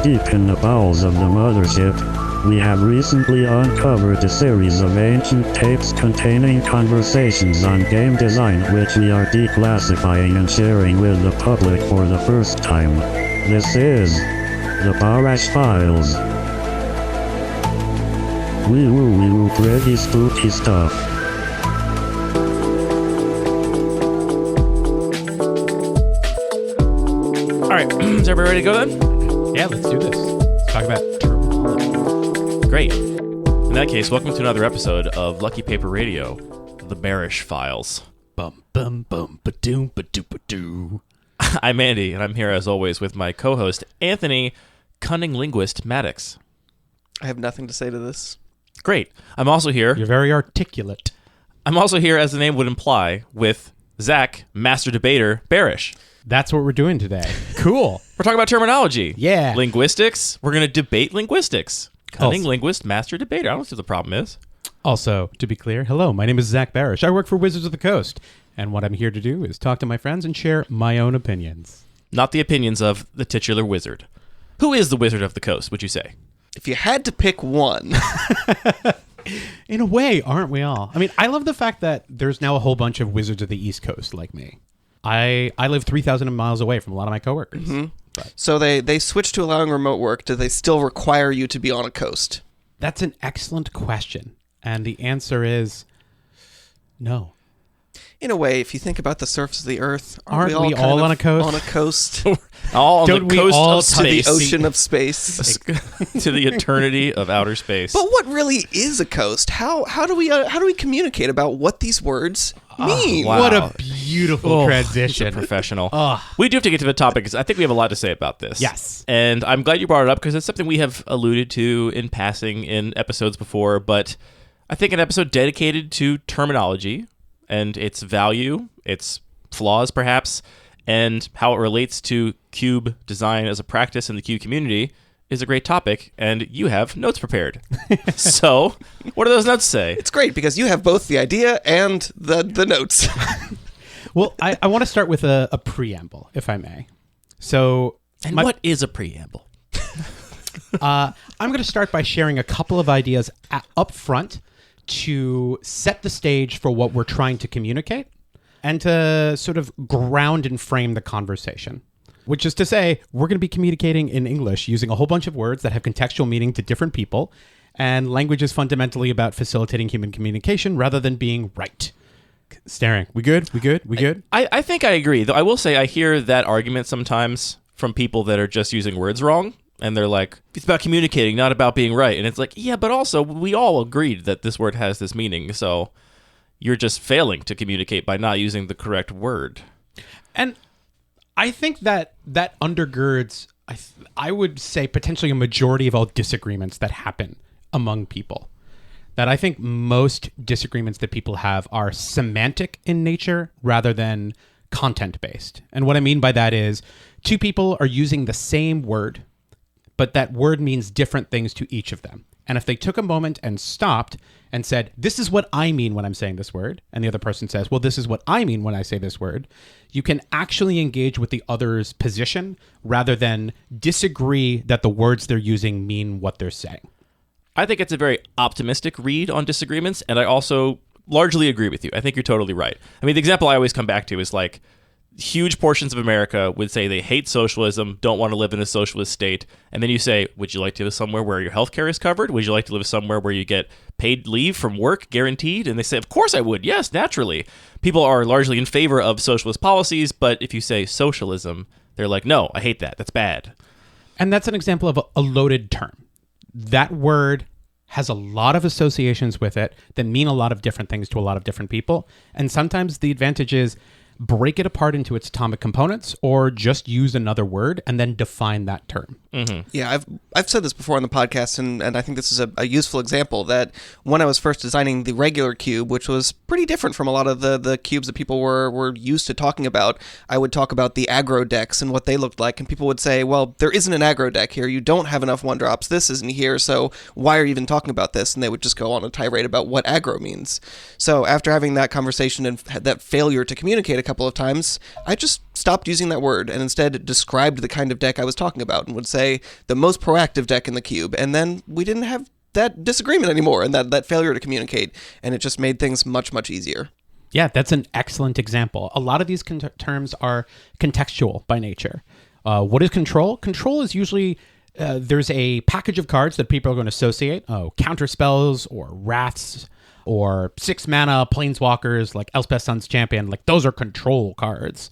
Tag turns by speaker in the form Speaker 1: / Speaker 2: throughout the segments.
Speaker 1: deep in the bowels of the mothership, we have recently uncovered a series of ancient tapes containing conversations on game design which we are declassifying and sharing with the public for the first time. This is the Barash Files. Wee-woo, pretty spooky stuff.
Speaker 2: Alright, is everybody ready to go then?
Speaker 3: Yeah, let's do this. Let's talk about terminology.
Speaker 2: Great. In that case, welcome to another episode of Lucky Paper Radio, the Barash Files.
Speaker 3: Bum bum bum ba-doom ba-doo ba-doo.
Speaker 2: I'm Andy, and I'm here as always with my co-host, Anthony, cunning linguist Maddox.
Speaker 4: I have nothing to say to this.
Speaker 2: Great. I'm also here.
Speaker 3: You're very articulate.
Speaker 2: I'm also here, as the name would imply, with Zach, master debater, Barash.
Speaker 3: That's what we're doing today. Cool.
Speaker 2: We're talking about terminology.
Speaker 3: Yeah.
Speaker 2: Linguistics. We're going to debate linguistics. Cunning
Speaker 3: Also-
Speaker 2: linguist, master debater. I don't see what the problem is.
Speaker 3: Also, to be clear, hello, my name is Zach Barash. I work for Wizards of the Coast, and what I'm here to do is talk to my friends and share my own opinions.
Speaker 2: Not the opinions of the titular wizard. Who is the Wizard of the Coast, would you say?
Speaker 4: If you had to pick one,
Speaker 3: In a way, aren't we all? I mean, I love the fact that there's now a whole bunch of Wizards of the East Coast like me. I live 3,000 miles away from a lot of my coworkers.
Speaker 4: so they switched to allowing remote work. Do they still require you to be on a coast?
Speaker 3: That's an excellent question, and the answer is no.
Speaker 4: In a way, if you think about the surface of the Earth,
Speaker 3: Aren't we
Speaker 4: kind
Speaker 3: all
Speaker 4: of
Speaker 3: on a coast?
Speaker 4: On a coast
Speaker 2: All on
Speaker 3: Don't
Speaker 2: the
Speaker 3: we
Speaker 2: coast
Speaker 3: all
Speaker 2: of
Speaker 4: to the
Speaker 2: space.
Speaker 4: ocean of space.
Speaker 2: To the eternity of outer space.
Speaker 4: But what really is a coast? How do we communicate about what these words mean?
Speaker 2: wow.
Speaker 3: What a beautiful transition.
Speaker 2: Professional.
Speaker 3: Ugh.
Speaker 2: We do have to get to the topic because I think we have a lot to say about this.
Speaker 3: Yes.
Speaker 2: And I'm glad you brought it up because it's something we have alluded to in passing in episodes before, but I think an episode dedicated to terminology and its value, its flaws perhaps, and how it relates to cube design as a practice in the cube community is a great topic, and you have notes prepared. So, what do those notes say?
Speaker 4: It's great because you have both the idea and the notes.
Speaker 3: Well, I want to start with a preamble, if I may. So,
Speaker 2: And what is a preamble?
Speaker 3: I'm going to start by sharing a couple of ideas up front to set the stage for what we're trying to communicate and to sort of ground and frame the conversation. Which is to say, we're going to be communicating in English using a whole bunch of words that have contextual meaning to different people, and language is fundamentally about facilitating human communication rather than being right. Staring. We good? We good? We good?
Speaker 2: I think I agree. Though I will say I hear that argument sometimes from people that are just using words wrong. And they're like, it's about communicating, not about being right. And it's like, yeah, but also we all agreed that this word has this meaning. So you're just failing to communicate by not using the correct word.
Speaker 3: And I think that undergirds, I would say, potentially a majority of all disagreements that happen among people. That I think most disagreements that people have are semantic in nature rather than content-based. And what I mean by that is two people are using the same word, but that word means different things to each of them. And if they took a moment and stopped and said, this is what I mean when I'm saying this word, and the other person says, well, this is what I mean when I say this word, you can actually engage with the other's position rather than disagree that the words they're using mean what they're saying.
Speaker 2: I think it's a very optimistic read on disagreements, and I also largely agree with you. I think you're totally right. I mean, the example I always come back to is like, huge portions of America would say they hate socialism, don't want to live in a socialist state. And then you say, would you like to live somewhere where your healthcare is covered? Would you like to live somewhere where you get paid leave from work guaranteed? And they say, of course I would. Yes, naturally. People are largely in favor of socialist policies, but if you say socialism, they're like, no, I hate that. That's bad.
Speaker 3: And that's an example of a loaded term. That word has a lot of associations with it that mean a lot of different things to a lot of different people. And sometimes the advantage is break it apart into its atomic components or just use another word and then define that term.
Speaker 2: Mm-hmm.
Speaker 4: Yeah, I've said this before on the podcast, and I think this is a useful example that when I was first designing the regular cube, which was pretty different from a lot of the cubes that people were used to talking about, I would talk about the aggro decks and what they looked like, and people would say, well, there isn't an aggro deck here, you don't have enough one-drops, this isn't here, so why are you even talking about this? And they would just go on a tirade about what aggro means. So after having that conversation and that failure to communicate a couple of times, I just stopped using that word and instead described the kind of deck I was talking about and would say the most proactive deck in the cube. And then we didn't have that disagreement anymore and that failure to communicate. And it just made things much, much easier.
Speaker 3: Yeah, that's an excellent example. A lot of these terms are contextual by nature. What is control? Control is usually there's a package of cards that people are going to associate. Counter spells or wraths or 6 mana planeswalkers like Elspeth Sun's Champion. Like those are control cards.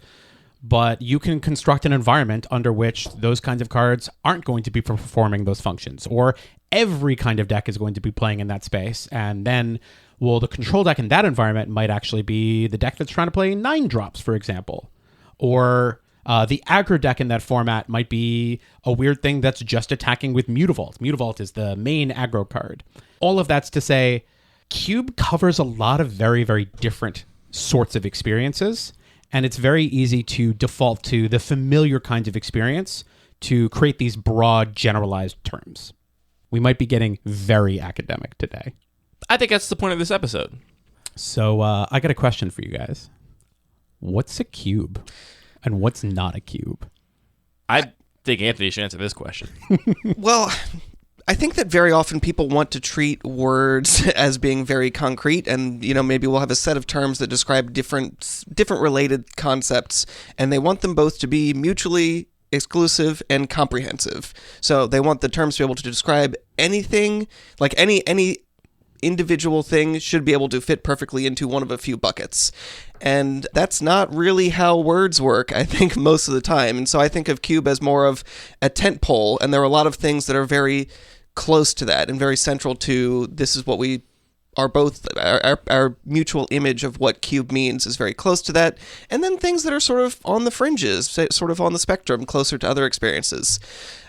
Speaker 3: But you can construct an environment under which those kinds of cards aren't going to be performing those functions, or every kind of deck is going to be playing in that space. And then, well, the control deck in that environment might actually be the deck that's trying to play 9-drops, for example. Or the aggro deck in that format might be a weird thing that's just attacking with Mutavault. Mutavault is the main aggro card. All of that's to say, Cube covers a lot of very, very different sorts of experiences. And it's very easy to default to the familiar kinds of experience to create these broad, generalized terms. We might be getting very academic today.
Speaker 2: I think that's the point of this episode.
Speaker 3: So I got a question for you guys. What's a cube? And what's not a cube?
Speaker 2: I think Anthony should answer this question.
Speaker 4: Well, I think that very often people want to treat words as being very concrete, and maybe we'll have a set of terms that describe different related concepts, and they want them both to be mutually exclusive and comprehensive. So they want the terms to be able to describe anything, like any individual thing should be able to fit perfectly into one of a few buckets. And that's not really how words work, I think, most of the time. And so I think of cube as more of a tent pole, and there are a lot of things that are very close to that and very central to this is what we are both, our mutual image of what cube means is very close to that. And then things that are sort of on the fringes, sort of on the spectrum, closer to other experiences.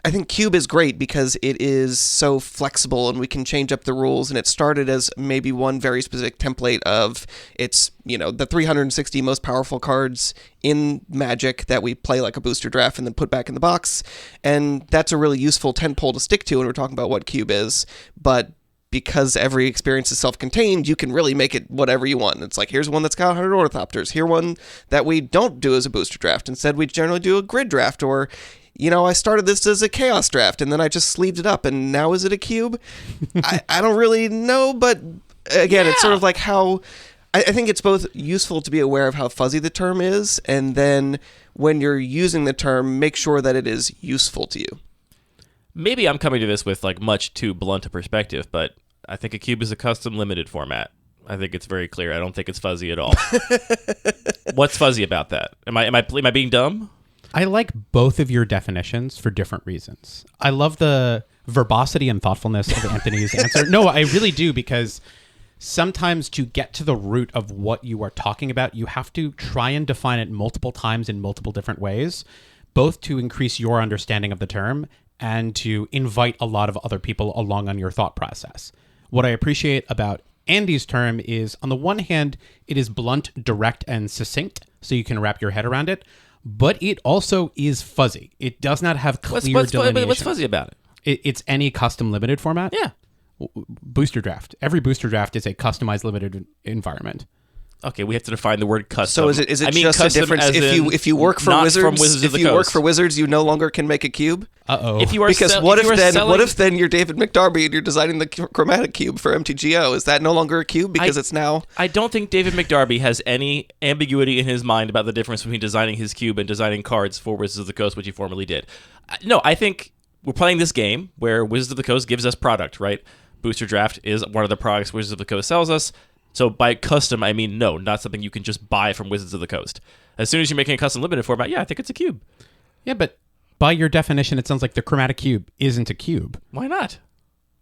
Speaker 4: I think cube is great because it is so flexible and we can change up the rules. And it started as maybe one very specific template of it's, the 360 most powerful cards in Magic that we play like a booster draft and then put back in the box. And that's a really useful tentpole to stick to when we're talking about what cube is. But because every experience is self-contained, you can really make it whatever you want. It's like, here's one that's got 100 ornithopters. Here's one that we don't do as a booster draft. Instead, we generally do a grid draft. Or, I started this as a chaos draft, and then I just sleeved it up, and now is it a cube? I don't really know, but again, It's sort of like how... I think it's both useful to be aware of how fuzzy the term is, and then when you're using the term, make sure that it is useful to you.
Speaker 2: Maybe I'm coming to this with much too blunt a perspective, but I think a cube is a custom limited format. I think it's very clear. I don't think it's fuzzy at all. What's fuzzy about that? Am I being dumb?
Speaker 3: I like both of your definitions for different reasons. I love the verbosity and thoughtfulness of Anthony's answer. No, I really do, because sometimes to get to the root of what you are talking about, you have to try and define it multiple times in multiple different ways, both to increase your understanding of the term and to invite a lot of other people along on your thought process. What I appreciate about Andy's term is, on the one hand, it is blunt, direct, and succinct, so you can wrap your head around it, but it also is fuzzy. It does not have clear delineation.
Speaker 2: What's fuzzy about it?
Speaker 3: It's any custom limited format?
Speaker 2: Yeah.
Speaker 3: Booster draft. Every booster draft is a customized limited environment.
Speaker 2: Okay, we have to define the word custom.
Speaker 4: So is it just a difference if you work for Wizards? If you work for Wizards, you no longer can make a cube.
Speaker 2: If you are
Speaker 4: because what if then you're David McDarby and you're designing the chromatic cube for MTGO? Is that no longer a cube because it's now?
Speaker 2: I don't think David McDarby has any ambiguity in his mind about the difference between designing his cube and designing cards for Wizards of the Coast, which he formerly did. No, I think we're playing this game where Wizards of the Coast gives us product, right? Booster Draft is one of the products Wizards of the Coast sells us. So by custom, I mean no, not something you can just buy from Wizards of the Coast. As soon as you're making a custom limited format, I think it's a cube.
Speaker 3: Yeah, but by your definition, it sounds like the chromatic cube isn't a cube.
Speaker 2: Why not?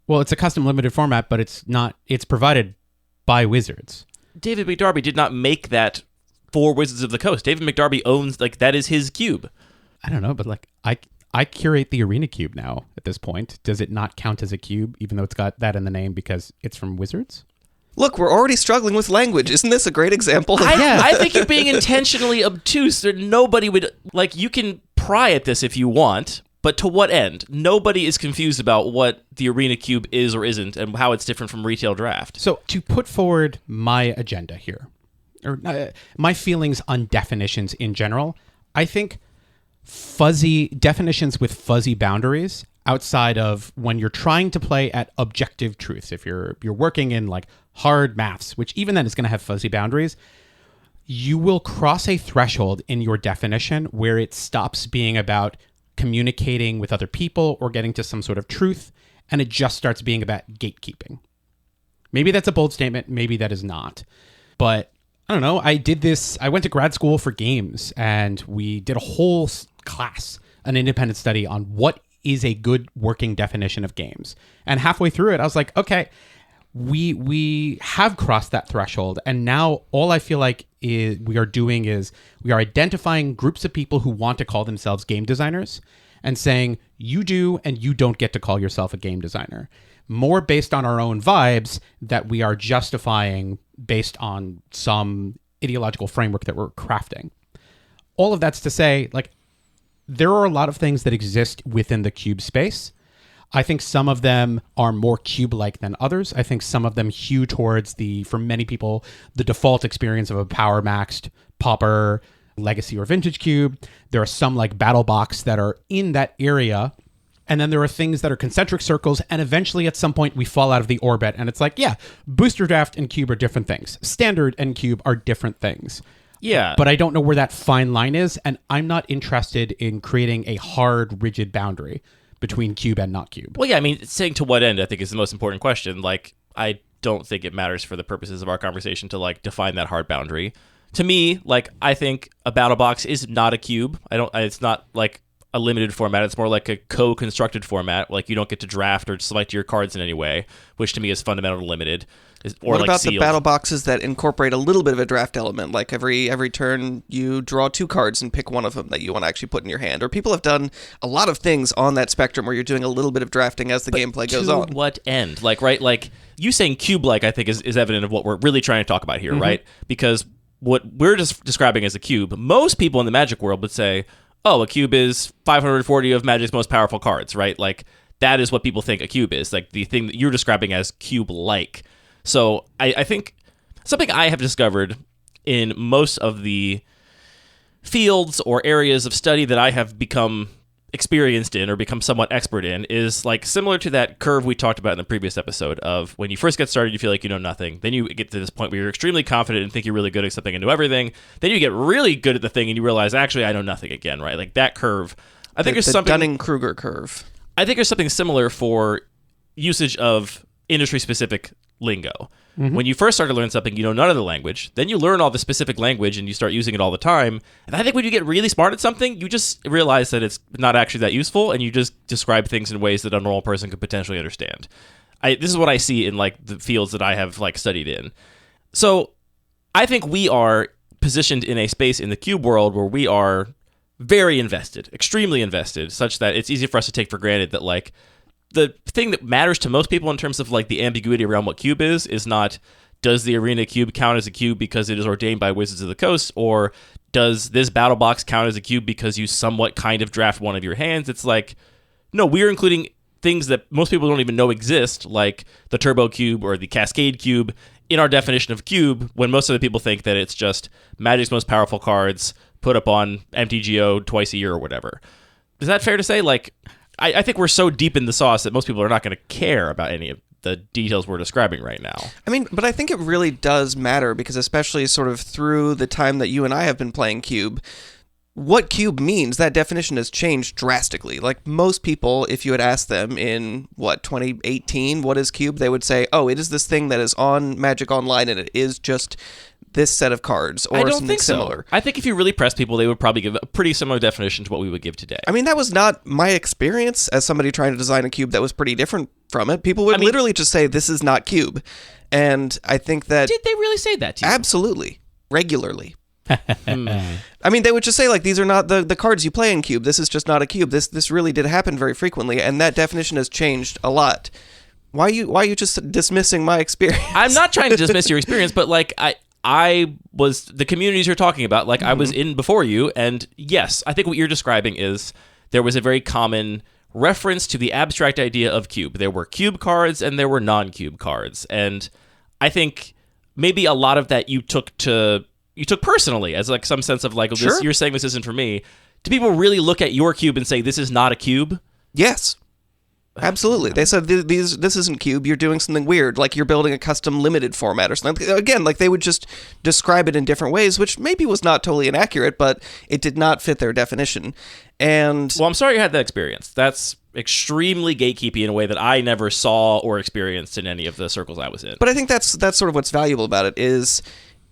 Speaker 3: Well, it's a custom limited format, but it's not. It's provided by Wizards.
Speaker 2: David McDarby did not make that for Wizards of the Coast. David McDarby owns, that is his cube.
Speaker 3: I don't know, but I curate the Arena Cube now at this point. Does it not count as a cube, even though it's got that in the name because it's from Wizards?
Speaker 4: Look, we're already struggling with language. Isn't this a great example?
Speaker 2: I think you're being intentionally obtuse. Nobody would, you can pry at this if you want, but to what end? Nobody is confused about what the Arena Cube is or isn't and how it's different from Retail Draft.
Speaker 3: So to put forward my agenda here, my feelings on definitions in general. I think fuzzy definitions with fuzzy boundaries outside of when you're trying to play at objective truths, if you're working in like hard maths, which even then is going to have fuzzy boundaries, you will cross a threshold in your definition where it stops being about communicating with other people or getting to some sort of truth, and it just starts being about gatekeeping. Maybe that's a bold statement, maybe that is not. But I don't know, I went to grad school for games, and we did a whole class, an independent study on what is a good working definition of games. And halfway through it, I was like, okay, we have crossed that threshold, and now all I feel like we are doing is we are identifying groups of people who want to call themselves game designers and saying, you do and you don't get to call yourself a game designer. More based on our own vibes that we are justifying based on some ideological framework that we're crafting. All of that's to say, like, there are a lot of things that exist within the cube space. I think some of them are more cube-like than others. I think some of them hew towards for many people, the default experience of a power-maxed Pauper, Legacy, or Vintage cube. There are some like BattleBox that are in that area. And then there are things that are concentric circles, and eventually at some point we fall out of the orbit, and it's like, yeah, booster draft and cube are different things. Standard and cube are different things.
Speaker 2: Yeah.
Speaker 3: But I don't know where that fine line is, and I'm not interested in creating a hard, rigid boundary between cube and not cube.
Speaker 2: Well, yeah, I mean, saying to what end, I think, is the most important question. Like, I don't think it matters for the purposes of our conversation to, like, define that hard boundary. To me, like, I think a BattleBox is not a cube. It's not, like, a limited format. It's more like a co-constructed format. Like, you don't get to draft or select your cards in any way, which to me is fundamentally limited.
Speaker 4: What about the battle boxes that incorporate a little bit of a draft element? Like every turn you draw 2 cards and pick one of them that you want to actually put in your hand. Or people have done a lot of things on that spectrum where you're doing a little bit of drafting as the gameplay goes on.
Speaker 2: To what end? Like, right? Like, you saying cube-like, I think, is evident of what we're really trying to talk about here, right? Because what we're just describing as a cube, most people in the Magic world would say, oh, a cube is 540 of Magic's most powerful cards, right? Like, that is what people think a cube is, like the thing that you're describing as cube-like. So I think something I have discovered in most of the fields or areas of study that I have become experienced in or become somewhat expert in is like similar to that curve we talked about in the previous episode of when you first get started, you feel like you know nothing. Then you get to this point where you're extremely confident and think you're really good at something and know everything. Then you get really good at the thing and you realize, actually, I know nothing again, right? Like that curve. I think there's something...
Speaker 4: Dunning-Kruger curve.
Speaker 2: I think there's something similar for usage of industry-specific lingo. When you first start to learn something, you know none of the language. Then you learn all the specific language and you start using it all the time. And I think when you get really smart at something, you just realize that it's not actually that useful, and you just describe things in ways that a normal person could potentially understand. This is what I see in like the fields that I have like studied in. So I think we are positioned in a space in the cube world where we are very invested, extremely invested, such that it's easy for us to take for granted that like the thing that matters to most people in terms of like the ambiguity around what cube is not, does the arena cube count as a cube because it is ordained by Wizards of the Coast, or does this battle box count as a cube because you somewhat kind of draft one of your hands? It's like, no, we're including things that most people don't even know exist, like the turbo cube or the cascade cube, in our definition of cube, when most of the people think that it's just Magic's most powerful cards put up on MTGO twice a year or whatever. Is that fair to say? Like, I think we're so deep in the sauce that most people are not going to care about any of the details we're describing right now.
Speaker 4: I mean, but I think it really does matter, because especially sort of through the time that you and I have been playing Cube, what cube means, that definition has changed drastically. Like most people, if you had asked them in, 2018, what is cube, they would say, oh, it is this thing that is on Magic Online and it is just this set of cards or something
Speaker 2: think
Speaker 4: similar.
Speaker 2: So. I think if you really press people, they would probably give a pretty similar definition to what we would give today.
Speaker 4: I mean, that was not my experience as somebody trying to design a cube that was pretty different from it. People would literally just say, this is not cube. And I think that...
Speaker 2: Did they really say that to you?
Speaker 4: Absolutely. Regularly. I mean, they would just say, like, these are not the cards you play in cube. This is just not a cube. This really did happen very frequently, and that definition has changed a lot. Why are you just dismissing my experience?
Speaker 2: I'm not trying to dismiss your experience, but, like, I was the communities you're talking about, like I was in before you, and yes, I think what you're describing is there was a very common reference to the abstract idea of cube. There were cube cards and there were non-cube cards, and I think maybe a lot of that you took personally as like some sense of like,
Speaker 4: Sure.
Speaker 2: you're saying this isn't for me. Do people really look at your cube and say this is not a cube?
Speaker 4: Yes. Absolutely. They said this isn't Cube. You're doing something weird, like you're building a custom limited format or something. Again, like they would just describe it in different ways, which maybe was not totally inaccurate, but it did not fit their definition. And
Speaker 2: well, I'm sorry you had that experience. That's extremely gatekeepy in a way that I never saw or experienced in any of the circles I was in.
Speaker 4: But I think that's sort of what's valuable about it is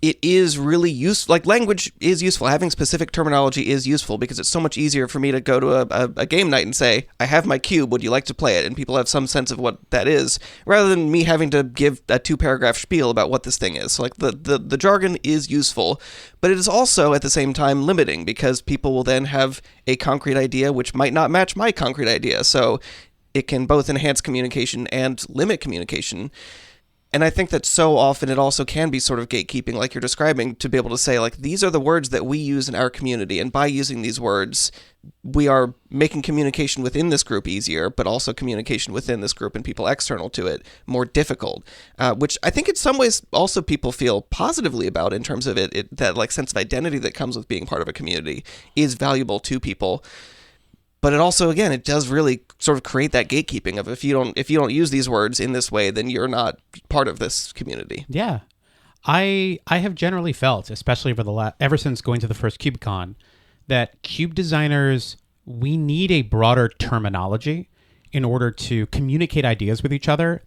Speaker 4: it is really useful. Like language is useful. Having specific terminology is useful because it's so much easier for me to go to a game night and say, I have my cube, would you like to play it? And people have some sense of what that is, rather than me having to give a 2-paragraph spiel about what this thing is. So like the jargon is useful, but it is also at the same time limiting because people will then have a concrete idea which might not match my concrete idea. So it can both enhance communication and limit communication. And I think that so often it also can be sort of gatekeeping, like you're describing, to be able to say, like, these are the words that we use in our community. And by using these words, we are making communication within this group easier, but also communication within this group and people external to it more difficult, which I think in some ways also people feel positively about in terms of that like sense of identity that comes with being part of a community is valuable to people. But it also, again, it does really sort of create that gatekeeping of if you don't use these words in this way, then you're not part of this community.
Speaker 3: Yeah. I have generally felt, especially ever since going to the first KubeCon, that cube designers, we need a broader terminology in order to communicate ideas with each other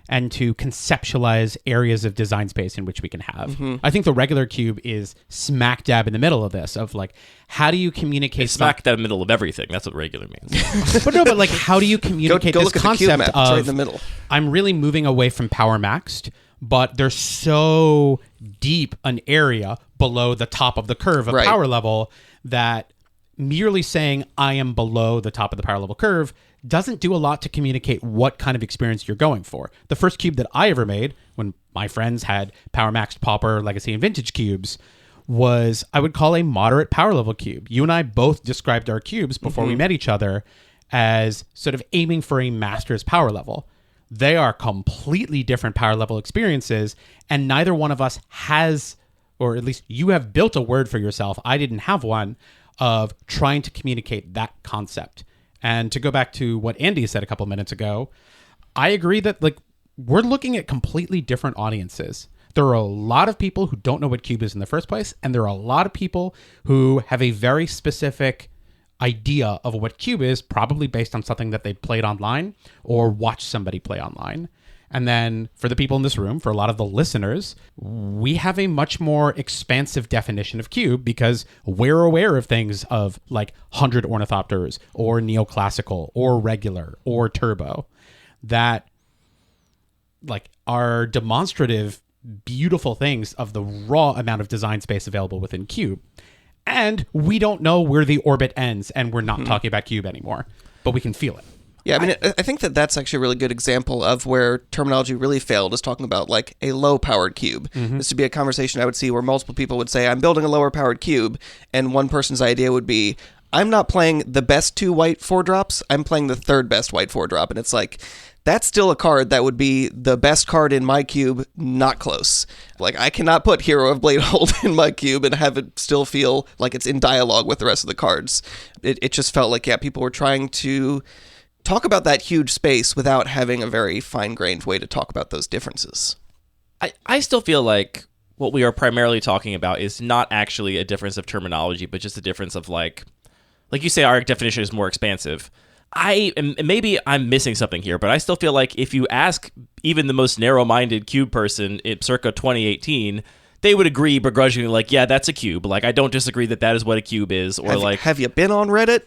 Speaker 3: and to conceptualize areas of design space in which we can have. Mm-hmm. I think the regular cube is smack dab in the middle of this, of like, how do you communicate...
Speaker 2: It's smack dab in the middle of everything. That's what regular means.
Speaker 3: but like, how do you communicate
Speaker 4: go
Speaker 3: this
Speaker 4: look at
Speaker 3: concept
Speaker 4: the cube map. It's
Speaker 3: of...
Speaker 4: right in the middle.
Speaker 3: I'm really moving away from power maxed, but there's so deep an area below the top of the curve of
Speaker 4: Right.
Speaker 3: power level that merely saying I am below the top of the power level curve doesn't do a lot to communicate what kind of experience you're going for. The first cube that I ever made, when my friends had power maxed pauper, legacy, and vintage cubes, was I would call a moderate power level cube. You and I both described our cubes before we met each other as sort of aiming for a master's power level. They are completely different power level experiences, and neither one of us has, or at least you have built a word for yourself, I didn't have one, of trying to communicate that concept. And to go back to what Andy said a couple minutes ago, I agree that like we're looking at completely different audiences. There are a lot of people who don't know what cube is in the first place, and there are a lot of people who have a very specific idea of what cube is, probably based on something that they played online or watched somebody play online. And then for the people in this room, for a lot of the listeners, we have a much more expansive definition of cube because we're aware of things of like 100 ornithopters or neoclassical or regular or turbo that like are demonstrative, beautiful things of the raw amount of design space available within cube. And we don't know where the orbit ends, and we're not talking about cube anymore, but we can feel it.
Speaker 4: Yeah, I mean, I think that's actually a really good example of where terminology really failed, is talking about like a low-powered cube. This would be a conversation I would see where multiple people would say, I'm building a lower-powered cube, and one person's idea would be, I'm not playing the best 2 white 4-drops, I'm playing the 3rd best white 4-drop, and it's like, that's still a card that would be the best card in my cube, not close. Like, I cannot put Hero of Bladehold in my cube and have it still feel like it's in dialogue with the rest of the cards. It just felt like, yeah, people were trying to talk about that huge space without having a very fine-grained way to talk about those differences.
Speaker 2: I still feel like what we are primarily talking about is not actually a difference of terminology, but just a difference of like you say, our definition is more expansive. Maybe I'm missing something here, but I still feel like if you ask even the most narrow-minded cube person in circa 2018, they would agree begrudgingly, like, yeah, that's a cube. Like, I don't disagree that is what a cube is. Or
Speaker 4: have you been on Reddit?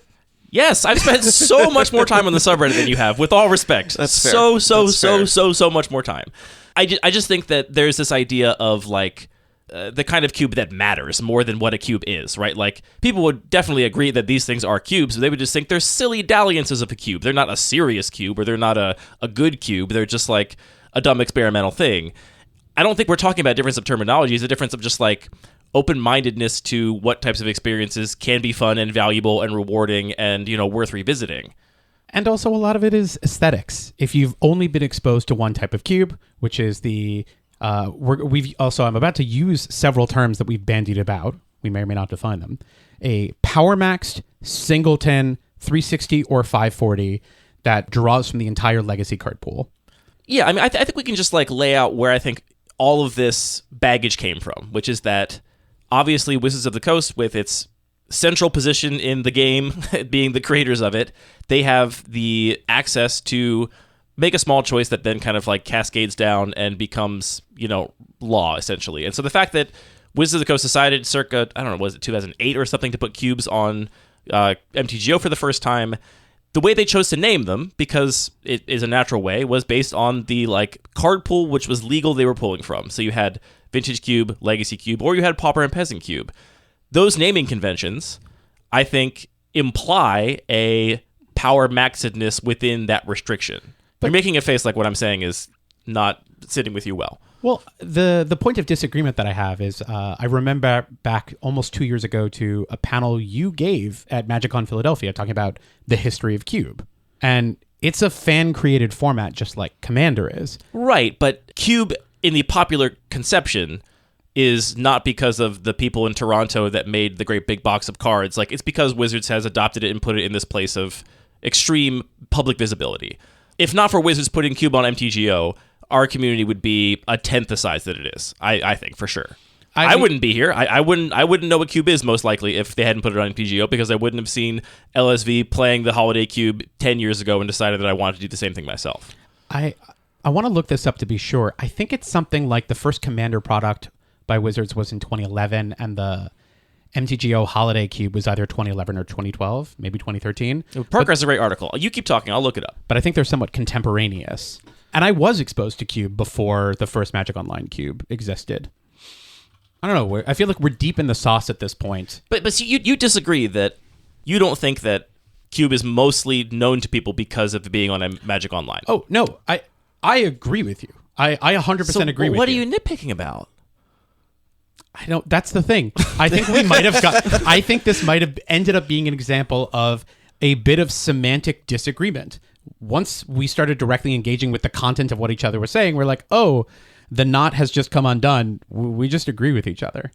Speaker 2: Yes, I've spent so much more time on the subreddit than you have, with all respect.
Speaker 4: That's fair.
Speaker 2: So much more time. I just think that there's this idea of, like, the kind of cube that matters more than what a cube is, right? Like, people would definitely agree that these things are cubes, but they would just think they're silly dalliances of a cube. They're not a serious cube, or they're not a good cube. They're just, like, a dumb experimental thing. I don't think we're talking about a difference of terminology. It's a difference of just, like, open-mindedness to what types of experiences can be fun and valuable and rewarding and, worth revisiting.
Speaker 3: And also a lot of it is aesthetics. If you've only been exposed to one type of cube, which is the I'm about to use several terms that we've bandied about. We may or may not define them. A power maxed singleton 360 or 540 that draws from the entire legacy card pool.
Speaker 2: Yeah, I mean, I think we can just like lay out where I think all of this baggage came from, which is that obviously Wizards of the Coast, with its central position in the game, being the creators of it, they have the access to make a small choice that then kind of like cascades down and becomes, law essentially. And so the fact that Wizards of the Coast decided circa, I don't know, was it 2008 or something, to put cubes on MTGO for the first time, the way they chose to name them, because it is a natural way, was based on the like card pool which was legal they were pulling from. So you had Vintage Cube, Legacy Cube, or you had Pauper and Peasant Cube. Those naming conventions, I think, imply a power maxedness within that restriction. But you're making a face like what I'm saying is not sitting with you well.
Speaker 3: Well, the point of disagreement that I have is I remember back almost 2 years ago to a panel you gave at MagicCon Philadelphia talking about the history of Cube. And it's a fan-created format just like Commander is.
Speaker 2: Right, but Cube in the popular conception is not because of the people in Toronto that made the great big box of cards. Like, it's because Wizards has adopted it and put it in this place of extreme public visibility. If not for Wizards putting Cube on MTGO, our community would be a tenth the size that it is. I think for sure. I wouldn't be here. I wouldn't know what Cube is most likely if they hadn't put it on MTGO, because I wouldn't have seen LSV playing the Holiday Cube 10 years ago and decided that I wanted to do the same thing myself.
Speaker 3: I want to look this up to be sure. I think it's something like the first Commander product by Wizards was in 2011, and the MTGO Holiday Cube was either 2011 or 2012, maybe 2013.
Speaker 2: Parker has a great article. You keep talking. I'll look it up.
Speaker 3: But I think they're somewhat contemporaneous. And I was exposed to Cube before the first Magic Online Cube existed. I don't know. I feel like we're deep in the sauce at this point.
Speaker 2: But see, you disagree that you don't think that Cube is mostly known to people because of being on a Magic Online.
Speaker 3: Oh, no. I agree with you. I 100% agree with you.
Speaker 2: What are you nitpicking about?
Speaker 3: I don't. That's the thing. I think we might have got. I think this might have ended up being an example of a bit of semantic disagreement. Once we started directly engaging with the content of what each other was saying, we're like, oh, the knot has just come undone. We just agree with each other.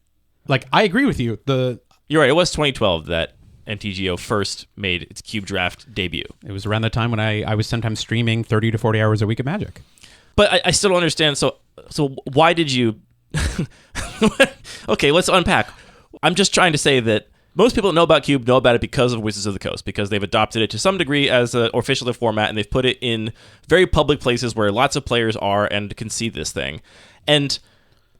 Speaker 3: Like, I agree with you.
Speaker 2: You're right. It was 2012 that MTGO first made its Cube Draft debut.
Speaker 3: It was around the time when I was sometimes streaming 30 to 40 hours a week of Magic.
Speaker 2: But I still don't understand. So why did you... Okay, let's unpack. I'm just trying to say that most people that know about Cube know about it because of Wizards of the Coast, because they've adopted it to some degree as an official format, and they've put it in very public places where lots of players are and can see this thing. And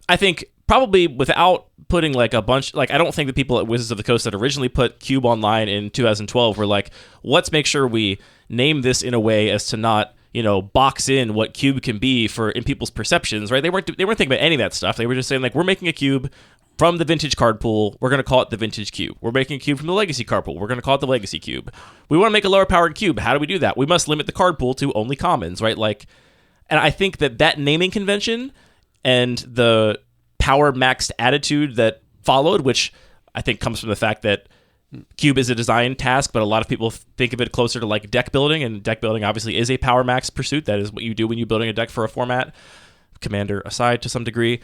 Speaker 2: I think probably without putting like a bunch, like I don't think the people at Wizards of the Coast that originally put Cube online in 2012 were like, let's make sure we name this in a way as to not, box in what Cube can be in people's perceptions, right? They weren't thinking about any of that stuff. They were just saying like, we're making a Cube from the vintage card pool, we're going to call it the vintage cube. We're making a cube from the legacy card pool. We're going to call it the legacy cube. We want to make a lower powered cube. How do we do that? We must limit the card pool to only commons, right? Like, and I think that naming convention and the power maxed attitude that followed, which I think comes from the fact that Cube is a design task, but a lot of people think of it closer to like deck building, and deck building obviously is a power max pursuit. That is what you do when you're building a deck for a format, Commander aside to some degree.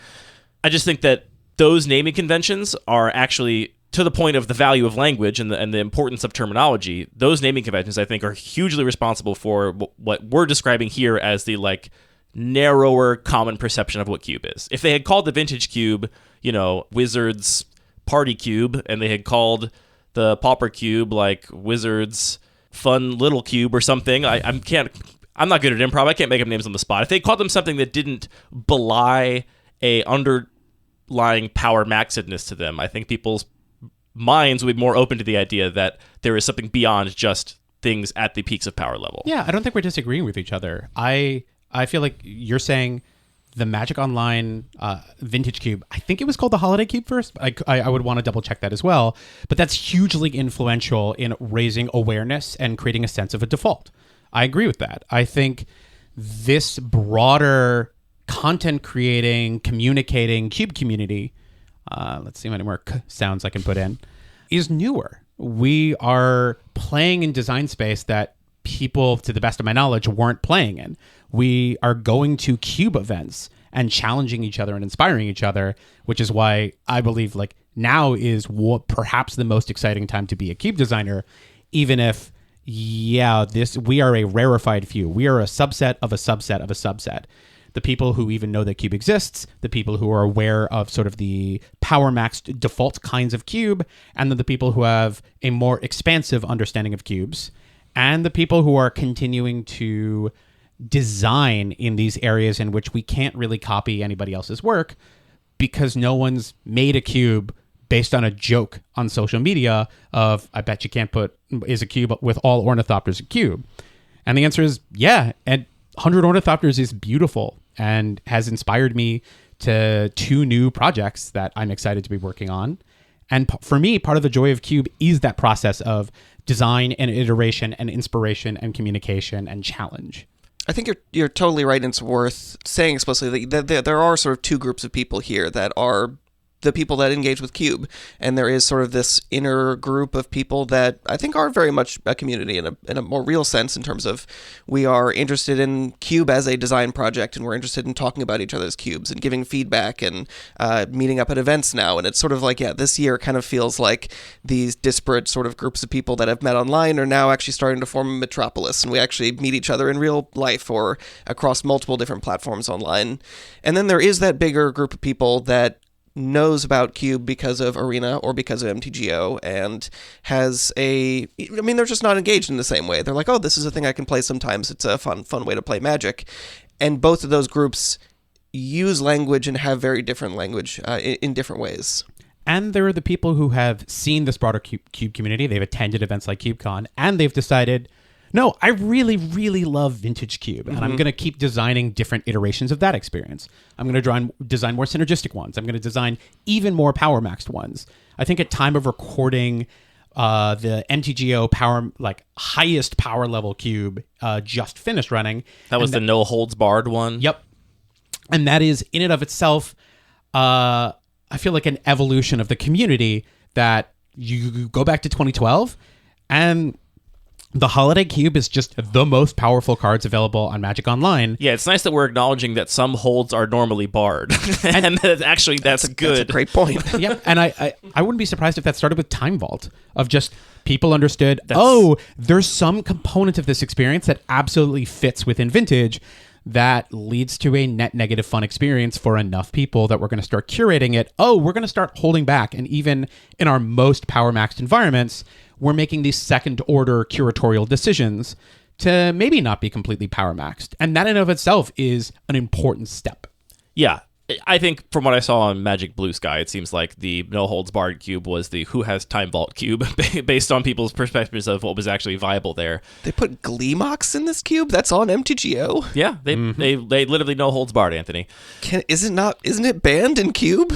Speaker 2: I just think that those naming conventions are actually, to the point of the value of language and the importance of terminology, those naming conventions, I think, are hugely responsible for what we're describing here as the, like, narrower common perception of what Cube is. If they had called the vintage cube, Wizards Party Cube, and they had called the Pauper Cube, like, Wizards Fun Little Cube or something, I'm not good at improv. I can't make up names on the spot. If they called them something that didn't belie a underlying power maxedness to them, I think people's minds would be more open to the idea that there is something beyond just things at the peaks of power level.
Speaker 3: Yeah, I don't think we're disagreeing with each other. I feel like you're saying the Magic Online Vintage Cube, I think it was called the Holiday Cube first. I would want to double check that as well. But that's hugely influential in raising awareness and creating a sense of a default. I agree with that. I think this broader content creating, communicating Cube community, let's see how many more sounds I can put in, is newer. We are playing in design space that people, to the best of my knowledge, weren't playing in. We are going to Cube events and challenging each other and inspiring each other, which is why I believe like now is what perhaps the most exciting time to be a cube designer, even if, yeah, we are a rarefied few. We are a subset of a subset of a subset. The people who even know that cube exists, the people who are aware of sort of the power maxed default kinds of cube, and then the people who have a more expansive understanding of cubes, and the people who are continuing to design in these areas in which we can't really copy anybody else's work because no one's made a cube based on a joke on social media of, I bet you can't put, is a cube with all ornithopters a cube? And the answer is, yeah, and 100 ornithopters is beautiful and has inspired me to 2 new projects that I'm excited to be working on. And for me, part of the joy of Cube is that process of design and iteration and inspiration and communication and challenge.
Speaker 4: I think you're totally right, and it's worth saying explicitly that there are sort of 2 groups of people here that are the people that engage with Cube, and there is sort of this inner group of people that I think are very much a community in a more real sense, in terms of we are interested in Cube as a design project, and we're interested in talking about each other's cubes and giving feedback and meeting up at events now. And it's sort of like, yeah, this year kind of feels like these disparate sort of groups of people that have met online are now actually starting to form a metropolis, and we actually meet each other in real life or across multiple different platforms online. And then there is that bigger group of people that knows about Cube because of Arena or because of MTGO and they're just not engaged in the same way. They're like, oh, this is a thing I can play sometimes. It's a fun way to play Magic. And both of those groups use language and have very different language in different ways.
Speaker 3: And there are the people who have seen this broader Cube community. They've attended events like CubeCon, and they've decided, no, I really, really love Vintage Cube, and I'm going to keep designing different iterations of that experience. I'm going to design more synergistic ones. I'm going to design even more power maxed ones. I think at time of recording, the MTGO power, like highest power level cube, just finished running.
Speaker 2: That was the no holds barred one.
Speaker 3: Yep, and that is in and of itself, I feel like an evolution of the community that you go back to 2012 and the Holiday Cube is just the most powerful cards available on Magic Online.
Speaker 2: Yeah, it's nice that we're acknowledging that some holds are normally barred. And that's good.
Speaker 4: That's a great point.
Speaker 3: Yeah, and I wouldn't be surprised if that started with Time Vault, of just people understood, there's some component of this experience that absolutely fits within Vintage that leads to a net negative fun experience for enough people that we're going to start curating it. Oh, we're going to start holding back. And even in our most power maxed environments, we're making these second order curatorial decisions to maybe not be completely power maxed. And that in of itself is an important step.
Speaker 2: Yeah. I think from what I saw on Magic Blue Sky, it seems like the no holds barred cube was the who has Time Vault cube based on people's perspectives of what was actually viable there.
Speaker 4: They put Gleemox in this cube? That's on MTGO?
Speaker 2: Yeah, they literally no holds barred, Anthony.
Speaker 4: Isn't it banned in Cube?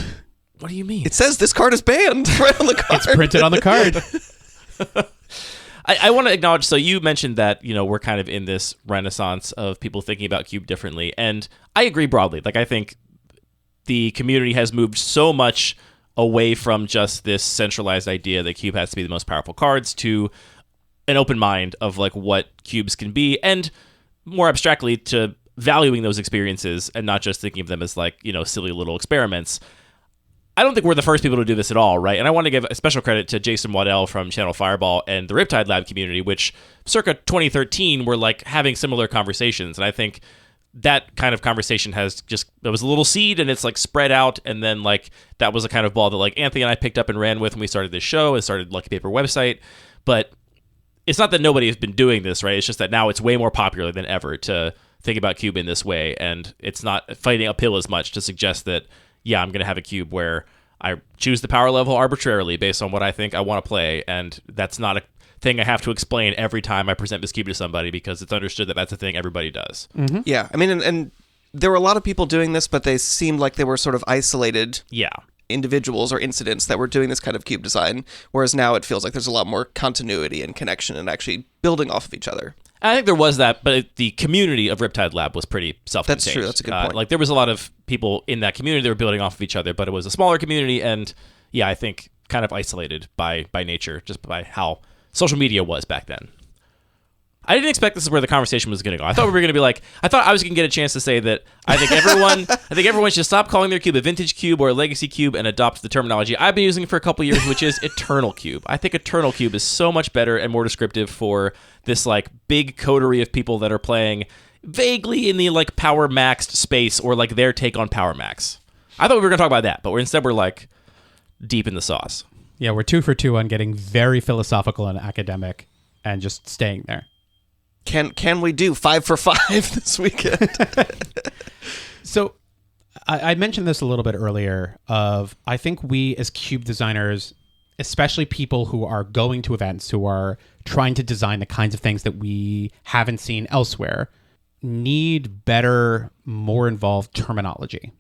Speaker 2: What do you mean?
Speaker 4: It says this card is banned right on the card.
Speaker 3: It's printed on the card.
Speaker 2: I want to acknowledge, so you mentioned that, we're kind of in this renaissance of people thinking about Cube differently, and I agree broadly. Like, I think the community has moved so much away from just this centralized idea that Cube has to be the most powerful cards to an open mind of like what cubes can be, and more abstractly to valuing those experiences and not just thinking of them as like, silly little experiments. I don't think we're the first people to do this at all, right? And I want to give a special credit to Jason Waddell from Channel Fireball and the Riptide Lab community, which circa 2013 were like having similar conversations. And I think that kind of conversation there was a little seed and it's like spread out. And then like that was a kind of ball that like Anthony and I picked up and ran with when we started this show and started Lucky Paper website. But it's not that nobody has been doing this, right? It's just that now it's way more popular than ever to think about Cube in this way. And it's not fighting uphill as much to suggest that, yeah, I'm going to have a cube where I choose the power level arbitrarily based on what I think I want to play. And that's not a thing I have to explain every time I present this cube to somebody because it's understood that that's a thing everybody does.
Speaker 3: Mm-hmm.
Speaker 4: Yeah. I mean, and there were a lot of people doing this, but they seemed like they were sort of isolated individuals or incidents that were doing this kind of cube design. Whereas now it feels like there's a lot more continuity and connection and actually building off of each other.
Speaker 2: I think there was that, but the community of Riptide Lab was pretty self-contained.
Speaker 4: That's true. That's a good point.
Speaker 2: Like there was a lot of people in that community that were building off of each other, but it was a smaller community, and I think kind of isolated by nature, just by how social media was back then. I didn't expect this is where the conversation was going to go. I thought we were going to be like, I thought I was going to get a chance to say that I think everyone should stop calling their cube a vintage cube or a legacy cube and adopt the terminology I've been using for a couple years, which is eternal cube. I think eternal cube is so much better and more descriptive for this like big coterie of people that are playing vaguely in the like power maxed space or like their take on power max. I thought we were going to talk about that, but we're like deep in the sauce.
Speaker 3: Yeah, we're 2 for 2 on getting very philosophical and academic and just staying there.
Speaker 4: Can we do 5 for 5 this weekend?
Speaker 3: So I mentioned this a little bit earlier I think we as cube designers, especially people who are going to events, who are trying to design the kinds of things that we haven't seen elsewhere, need better, more involved terminology.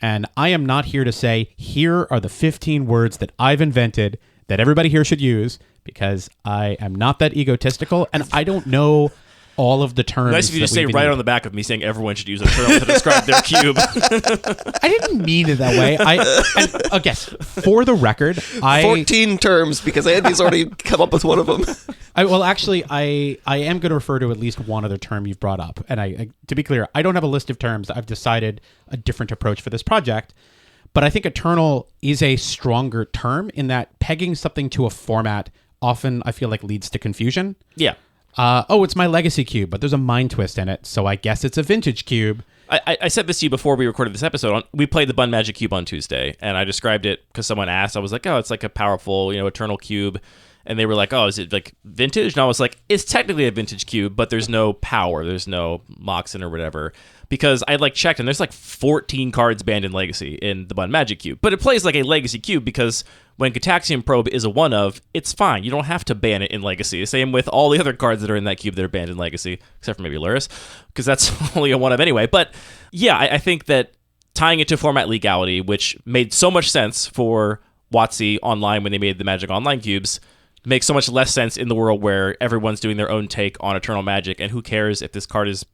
Speaker 3: And I am not here to say, here are the 15 words that I've invented that everybody here should use, because I am not that egotistical and I don't know all of the terms.
Speaker 2: Nice of you to say right on the back of me saying everyone should use a term to describe their cube.
Speaker 3: I didn't mean it that way. I guess for the record,
Speaker 4: 14 terms, because Andy's already come up with one of them.
Speaker 3: I am going to refer to at least one other term you've brought up. And to be clear, I don't have a list of terms. I've decided a different approach for this project. But I think eternal is a stronger term in that pegging something to a format often, I feel like, leads to confusion.
Speaker 2: Yeah.
Speaker 3: It's my legacy cube, but there's a mind twist in it, so I guess it's a vintage cube.
Speaker 2: I said this to you before we recorded this episode. We played the Bun Magic Cube on Tuesday, and I described it because someone asked. I was like, oh, it's like a powerful, eternal cube. And they were like, oh, is it like vintage? And I was like, it's technically a vintage cube, but there's no power. There's no Moxon or whatever. Because I like checked, and there's like 14 cards banned in Legacy in the Bun Magic Cube. But it plays like a Legacy cube because when Gataxian Probe is a one of, it's fine. You don't have to ban it in Legacy. Same with all the other cards that are in that cube that are banned in Legacy, except for maybe Luris, because that's only a one of anyway. But yeah, I think that tying it to format legality, which made so much sense for WotC Online when they made the Magic Online cubes, makes so much less sense in the world where everyone's doing their own take on Eternal Magic, and who cares if this card is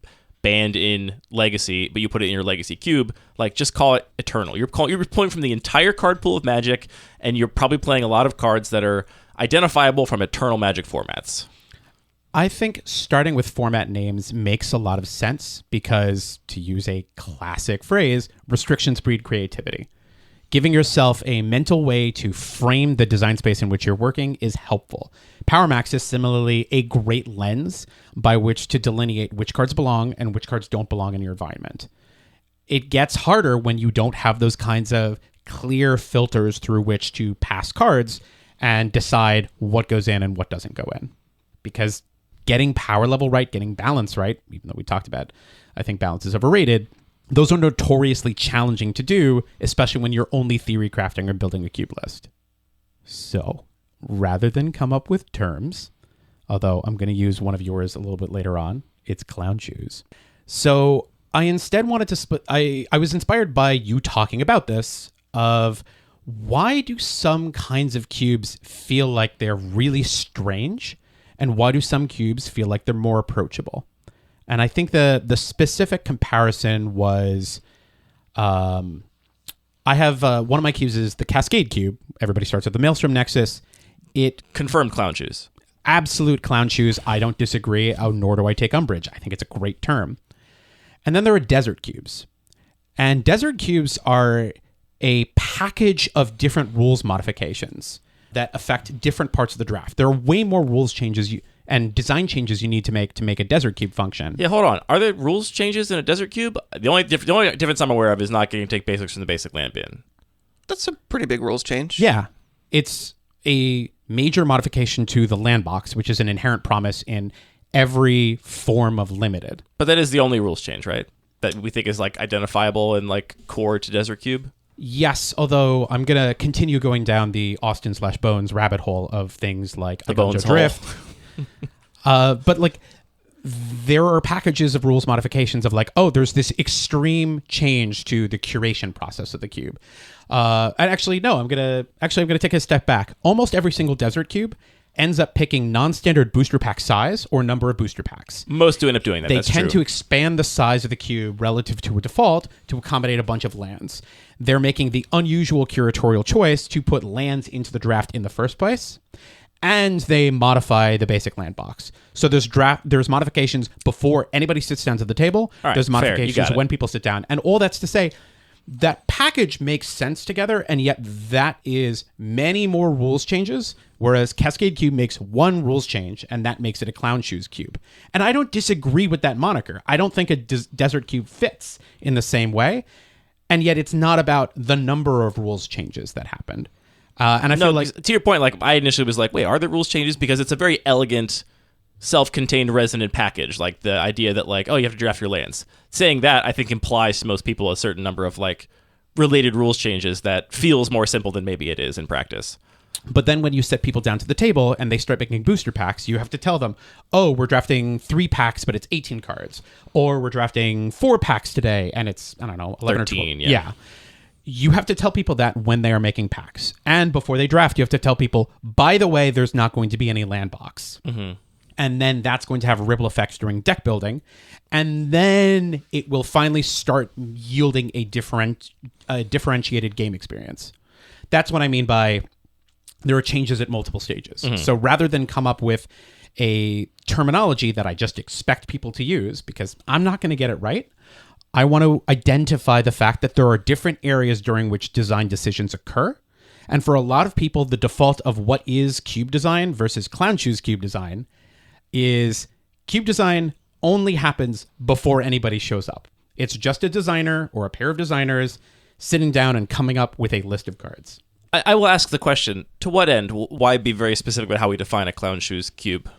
Speaker 2: banned in Legacy, but you put it in your Legacy cube. Like, just call it Eternal. You're pulling from the entire card pool of Magic, and you're probably playing a lot of cards that are identifiable from Eternal Magic formats.
Speaker 3: I think starting with format names makes a lot of sense because, to use a classic phrase, restrictions breed creativity. Giving yourself a mental way to frame the design space in which you're working is helpful. Power Max is similarly a great lens by which to delineate which cards belong and which cards don't belong in your environment. It gets harder when you don't have those kinds of clear filters through which to pass cards and decide what goes in and what doesn't go in. Because getting power level right, getting balance right, even though we talked about, I think balance is overrated, those are notoriously challenging to do, especially when you're only theory crafting or building a cube list. So, rather than come up with terms, although I'm going to use one of yours a little bit later on, it's clown shoes. So, I instead wanted to split... I was inspired by you talking about this, of why do some kinds of cubes feel like they're really strange, and why do some cubes feel like they're more approachable? And I think the specific comparison was, I have one of my cubes is the Cascade Cube. Everybody starts with the Maelstrom Nexus. It
Speaker 2: confirmed clown shoes.
Speaker 3: Absolute clown shoes. I don't disagree, nor do I take umbrage. I think it's a great term. And then there are desert cubes. And desert cubes are a package of different rules modifications that affect different parts of the draft. There are way more rules changes and design changes you need to make a desert cube function.
Speaker 2: Yeah, hold on. Are there rules changes in a desert cube? The only difference I'm aware of is not getting to take basics from the basic land bin.
Speaker 4: That's a pretty big rules change.
Speaker 3: Yeah. It's a major modification to the land box, which is an inherent promise in every form of limited.
Speaker 2: But that is the only rules change, right? That we think is like identifiable and like core to desert cube?
Speaker 3: Yes, although I'm going to continue going down the Austin/Bones rabbit hole of things like
Speaker 2: the Bones
Speaker 3: Drift. But like there are packages of rules modifications of like, oh, there's this extreme change to the curation process of the cube. And actually, no, I'm gonna take a step back. Almost every single desert cube ends up picking non-standard booster pack size or number of booster packs.
Speaker 2: Most do end up doing that.
Speaker 3: They
Speaker 2: That's
Speaker 3: tend
Speaker 2: true.
Speaker 3: to expand the size of the cube relative to a default to accommodate a bunch of lands. They're making the unusual curatorial choice to put lands into the draft in the first place. and they modify the basic land box. So there's modifications before anybody sits down to the table.
Speaker 2: All right,
Speaker 3: there's
Speaker 2: fair. You
Speaker 3: modifications
Speaker 2: got it.
Speaker 3: when people sit down. And all that's to say, that package makes sense together, and yet that is many more rules changes, whereas Cascade Cube makes one rules change, and that makes it a Clown Shoes Cube. And I don't disagree with that moniker. I don't think a Desert Cube fits in the same way, and yet it's not about the number of rules changes that happened. And I feel like...
Speaker 2: To your point, like I initially was like, wait, are there rules changes? Because it's a very elegant, self-contained resonant package. Like the idea that like, oh, you have to draft your lands. Saying that, I think, implies to most people a certain number of like related rules changes that feels more simple than maybe it is in practice.
Speaker 3: But then when you set people down to the table and they start making booster packs, you have to tell them, oh, we're drafting 3 packs, but it's 18 cards. Or we're drafting 4 packs today, and it's, I don't know, 11
Speaker 2: 13,
Speaker 3: or 12. Yeah. You have to tell people that when they are making packs. And before they draft, you have to tell people, by the way, there's not going to be any land box. Mm-hmm. And then that's going to have ripple effects during deck building. And then it will finally start yielding a differentiated game experience. That's what I mean by there are changes at multiple stages. Mm-hmm. So rather than come up with a terminology that I just expect people to use, because I'm not going to get it right, I want to identify the fact that there are different areas during which design decisions occur. And for a lot of people, the default of what is cube design versus Clown Shoes cube design is cube design only happens before anybody shows up. It's just a designer or a pair of designers sitting down and coming up with a list of cards.
Speaker 2: I will ask the question, to what end? Why be very specific about how we define a Clown Shoes cube?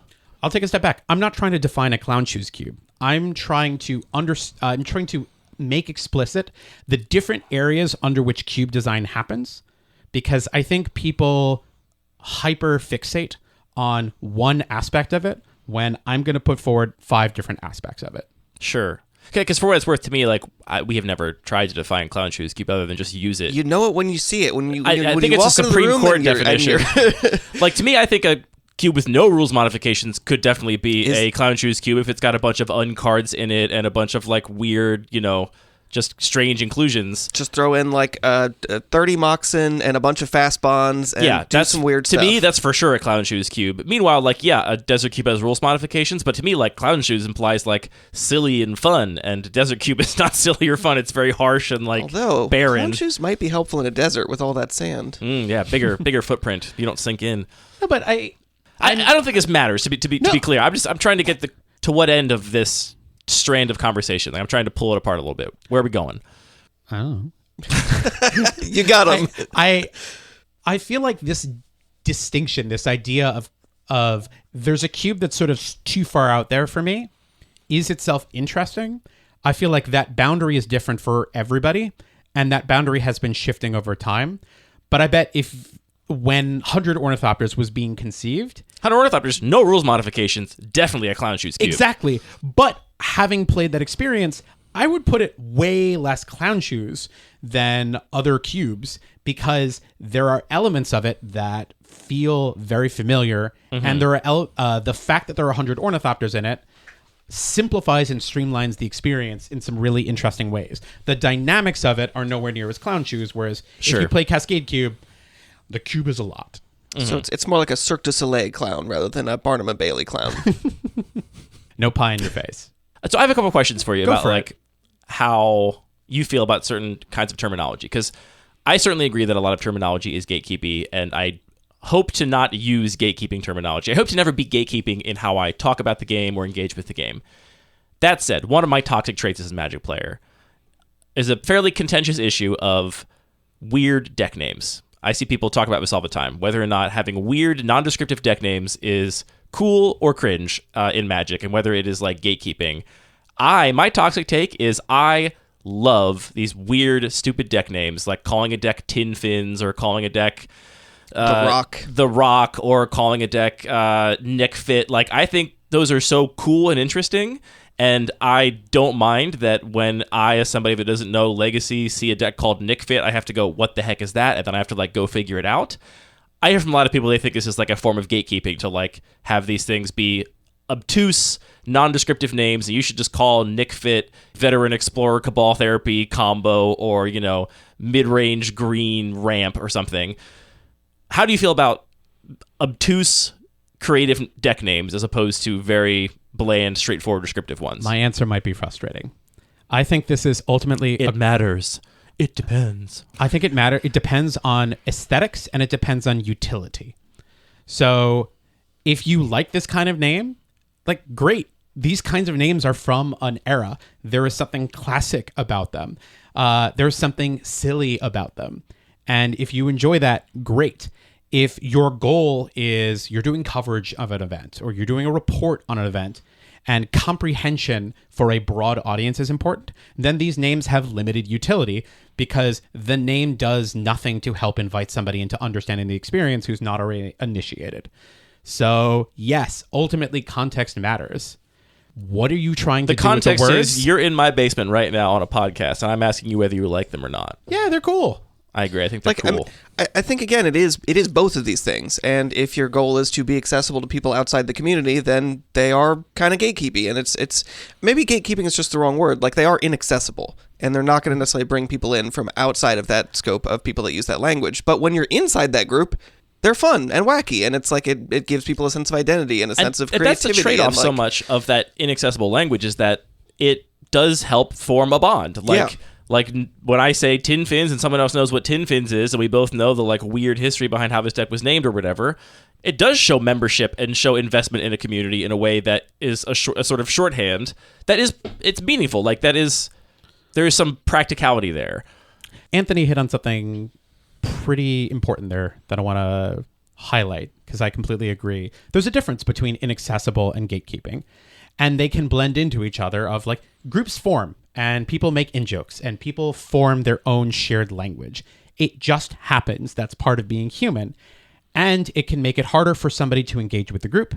Speaker 3: I'll take a step back. I'm not trying to define a Clown Shoes cube. I'm trying to make explicit the different areas under which cube design happens, because I think people hyper fixate on one aspect of it when I'm going to put forward 5 different aspects of it.
Speaker 2: Sure. Okay, because for what it's worth, to me, like we have never tried to define Clown Shoes cube other than just use it.
Speaker 4: You know it when you see it.
Speaker 2: I think it's a Supreme Court definition. Like, to me, I think a cube with no rules modifications could definitely be a Clown Shoes cube if it's got a bunch of uncards in it and a bunch of like weird, just strange inclusions.
Speaker 4: Just throw in like 30 Moxen and a bunch of fast bonds and do some weird stuff.
Speaker 2: To me, that's for sure a Clown Shoes cube. Meanwhile, like, a Desert Cube has rules modifications, but to me, like, Clown Shoes implies like silly and fun, and Desert Cube is not silly or fun. It's very harsh and like barren.
Speaker 4: Clown Shoes might be helpful in a desert with all that sand.
Speaker 2: Bigger footprint. You don't sink in.
Speaker 3: No, but I
Speaker 2: don't think this matters, to be clear. I'm trying to get to what end of this strand of conversation. Like, I'm trying to pull it apart a little bit. Where are we going?
Speaker 3: Oh.
Speaker 4: You got him.
Speaker 3: I feel like this distinction, this idea of there's a cube that's sort of too far out there for me, is itself interesting. I feel like that boundary is different for everybody, and that boundary has been shifting over time. But I bet when 100 Ornithopters was being conceived...
Speaker 2: 100 Ornithopters, no rules modifications, definitely a Clown Shoes cube.
Speaker 3: Exactly. But having played that experience, I would put it way less Clown Shoes than other cubes, because there are elements of it that feel very familiar, and there are the fact that there are 100 Ornithopters in it simplifies and streamlines the experience in some really interesting ways. The dynamics of it are nowhere near as Clown Shoes, whereas if you play Cascade Cube, the cube is a lot.
Speaker 4: So it's more like a Cirque du Soleil clown rather than a Barnum and Bailey clown.
Speaker 3: No pie in your face.
Speaker 2: So I have a couple questions for you about like how you feel about certain kinds of terminology, because I certainly agree that a lot of terminology is gatekeepy, and I hope to not use gatekeeping terminology. I hope to never be gatekeeping in how I talk about the game or engage with the game. That said, one of my toxic traits as a Magic player is a fairly contentious issue of weird deck names. I see people talk about this all the time, whether or not having weird, non-descriptive deck names is cool or cringe in Magic, and whether it is like gatekeeping. My toxic take is I love these weird, stupid deck names, like calling a deck Tin Fins or calling a deck The Rock, or calling a deck Nick Fit. Like, I think those are so cool and interesting, and I don't mind that when I, as somebody that doesn't know Legacy, see a deck called Nick Fit, I have to go, what the heck is that? And then I have to like go figure it out. I hear from a lot of people, they think this is like a form of gatekeeping to like have these things be obtuse, non-descriptive names, and you should just call Nick Fit Veteran Explorer Cabal Therapy combo, or, mid-range green ramp or something. How do you feel about obtuse, creative deck names as opposed to very bland, straightforward, descriptive ones.
Speaker 3: My answer might be frustrating. I think this is ultimately...
Speaker 2: It matters. It depends.
Speaker 3: I think it depends on aesthetics and it depends on utility. So if you like this kind of name, like, great. These kinds of names are from an era. There is something classic about them. There's something silly about them. And if you enjoy that, great. If your goal is you're doing coverage of an event or you're doing a report on an event and comprehension for a broad audience is important, then these names have limited utility because the name does nothing to help invite somebody into understanding the experience who's not already initiated. So yes, ultimately context matters. What are you trying to do with the words?
Speaker 2: The context is you're in my basement right now on a podcast, and I'm asking you whether you like them or not.
Speaker 3: Yeah, they're cool.
Speaker 2: I agree. I think they're cool.
Speaker 4: I think, again, it is both of these things. And if your goal is to be accessible to people outside the community, then they are kind of gatekeeping. And it's maybe gatekeeping is just the wrong word. Like, they are inaccessible. And they're not going to necessarily bring people in from outside of that scope of people that use that language. But when you're inside that group, they're fun and wacky. And it's like it gives people a sense of identity and a sense of creativity.
Speaker 2: That's the trade-off so much of that inaccessible language is that it does help form a bond. Like when I say tin fins and someone else knows what tin fins is and we both know the like weird history behind how this deck was named or whatever, it does show membership and show investment in a community in a way that is a sort of shorthand that is, it's meaningful. Like there is some practicality there.
Speaker 3: Anthony hit on something pretty important there that I want to highlight because I completely agree. There's a difference between inaccessible and gatekeeping, and they can blend into each other of like groups form and people make in-jokes and people form their own shared language. It just happens. That's part of being human. And it can make it harder for somebody to engage with the group.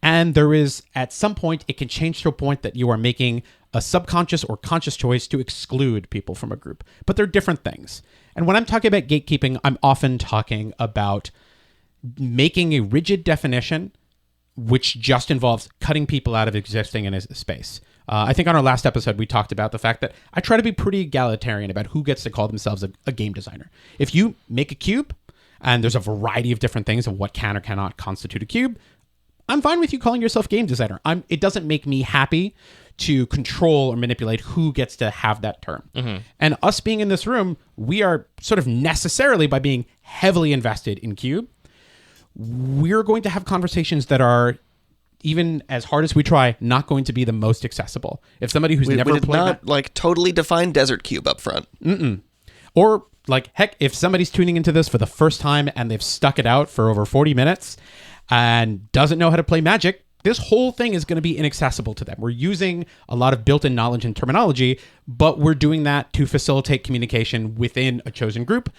Speaker 3: And there is, at some point, it can change to a point that you are making a subconscious or conscious choice to exclude people from a group. But they're different things. And when I'm talking about gatekeeping, I'm often talking about making a rigid definition which just involves cutting people out of existing in a space. I think on our last episode, we talked about the fact that I try to be pretty egalitarian about who gets to call themselves a game designer. If you make a cube, and there's a variety of different things of what can or cannot constitute a cube, I'm fine with you calling yourself game designer. It doesn't make me happy to control or manipulate who gets to have that term. Mm-hmm. And us being in this room, we are sort of necessarily, by being heavily invested in cube, we're going to have conversations that are, even as hard as we try, not going to be the most accessible. If somebody who's never
Speaker 4: we did
Speaker 3: played
Speaker 4: not like totally define Desert Cube up front.
Speaker 3: Or like, heck, if somebody's tuning into this for the first time and they've stuck it out for over 40 minutes and doesn't know how to play Magic, this whole thing is going to be inaccessible to them. We're using a lot of built-in knowledge and terminology, but we're doing that to facilitate communication within a chosen group.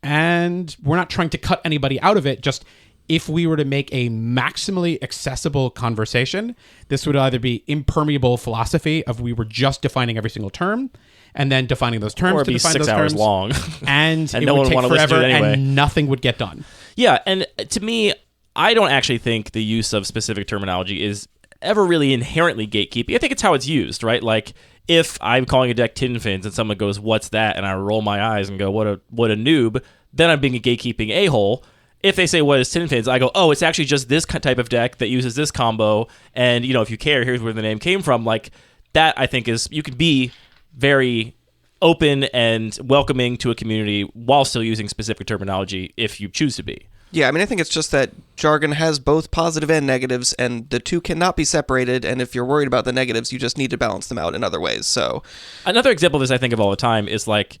Speaker 3: And we're not trying to cut anybody out of it. Just if we were to make a maximally accessible conversation, this would either be impermeable philosophy of we were just defining every single term and then defining those terms,
Speaker 2: or it'd be 6 hours long,
Speaker 3: and it
Speaker 2: no
Speaker 3: would
Speaker 2: one
Speaker 3: take
Speaker 2: would listen to
Speaker 3: forever
Speaker 2: it anyway.
Speaker 3: and nothing would get done.
Speaker 2: Yeah, and to me, I don't actually think the use of specific terminology is ever really inherently gatekeeping. I think it's how it's used, right? Like if I'm calling a deck tin fins and someone goes, "What's that?" and I roll my eyes and go, "What a noob," then I'm being a gatekeeping a-hole. If they say, "What is tin fins?" I go, "Oh, it's actually just this type of deck that uses this combo, and if you care, here's where the name came from." Like that, I think is, you could be very open and welcoming to a community while still using specific terminology if you choose to be.
Speaker 4: Yeah, I mean, I think it's just that jargon has both positive and negatives, and the two cannot be separated, and if you're worried about the negatives, you just need to balance them out in other ways. So
Speaker 2: another example of this I think of all the time is like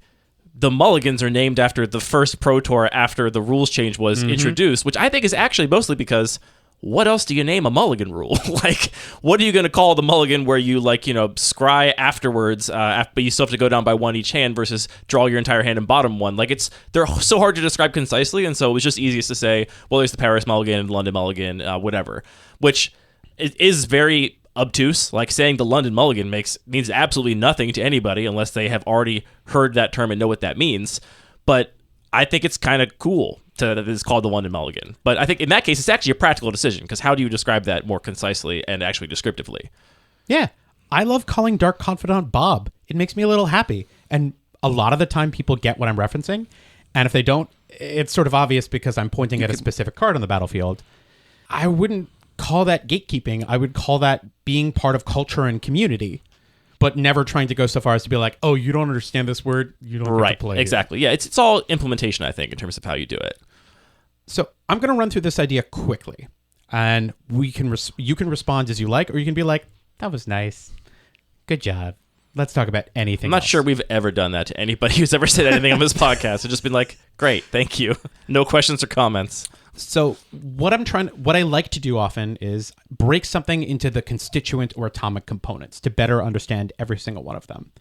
Speaker 2: the Mulligans are named after the first Pro Tour after the rules change was introduced, which I think is actually mostly because what else do you name a Mulligan rule? Like, what are you going to call the Mulligan where you, scry afterwards, but you still have to go down by one each hand versus draw your entire hand and bottom one? Like, they're so hard to describe concisely, and so it was just easiest to say, well, there's the Paris Mulligan, London Mulligan, whatever, which is very obtuse. Like, saying the London Mulligan means absolutely nothing to anybody unless they have already heard that term and know what that means. But I think it's kind of cool that it's called the London Mulligan. But I think in that case, it's actually a practical decision, because how do you describe that more concisely and actually descriptively?
Speaker 3: Yeah. I love calling Dark Confidant Bob. It makes me a little happy. And a lot of the time people get what I'm referencing. And if they don't, it's sort of obvious because I'm pointing at a specific card on the battlefield. I wouldn't call that gatekeeping. I would call that being part of culture and community, but never trying to go so far as to be like, oh, you don't understand this word, you don't get to play
Speaker 2: exactly. Yeah, it's all implementation, I think, in terms of how you do it.
Speaker 3: So I'm going to run through this idea quickly, and you can respond as you like, or you can be like, that was nice. Good job. Let's talk about anything
Speaker 2: I'm not
Speaker 3: else.
Speaker 2: sure we've ever done that to anybody who's ever said anything on this podcast. It's just been like, great, thank you. No questions or comments.
Speaker 3: So what I like to do often is break something into the constituent or atomic components to better understand every single one of them.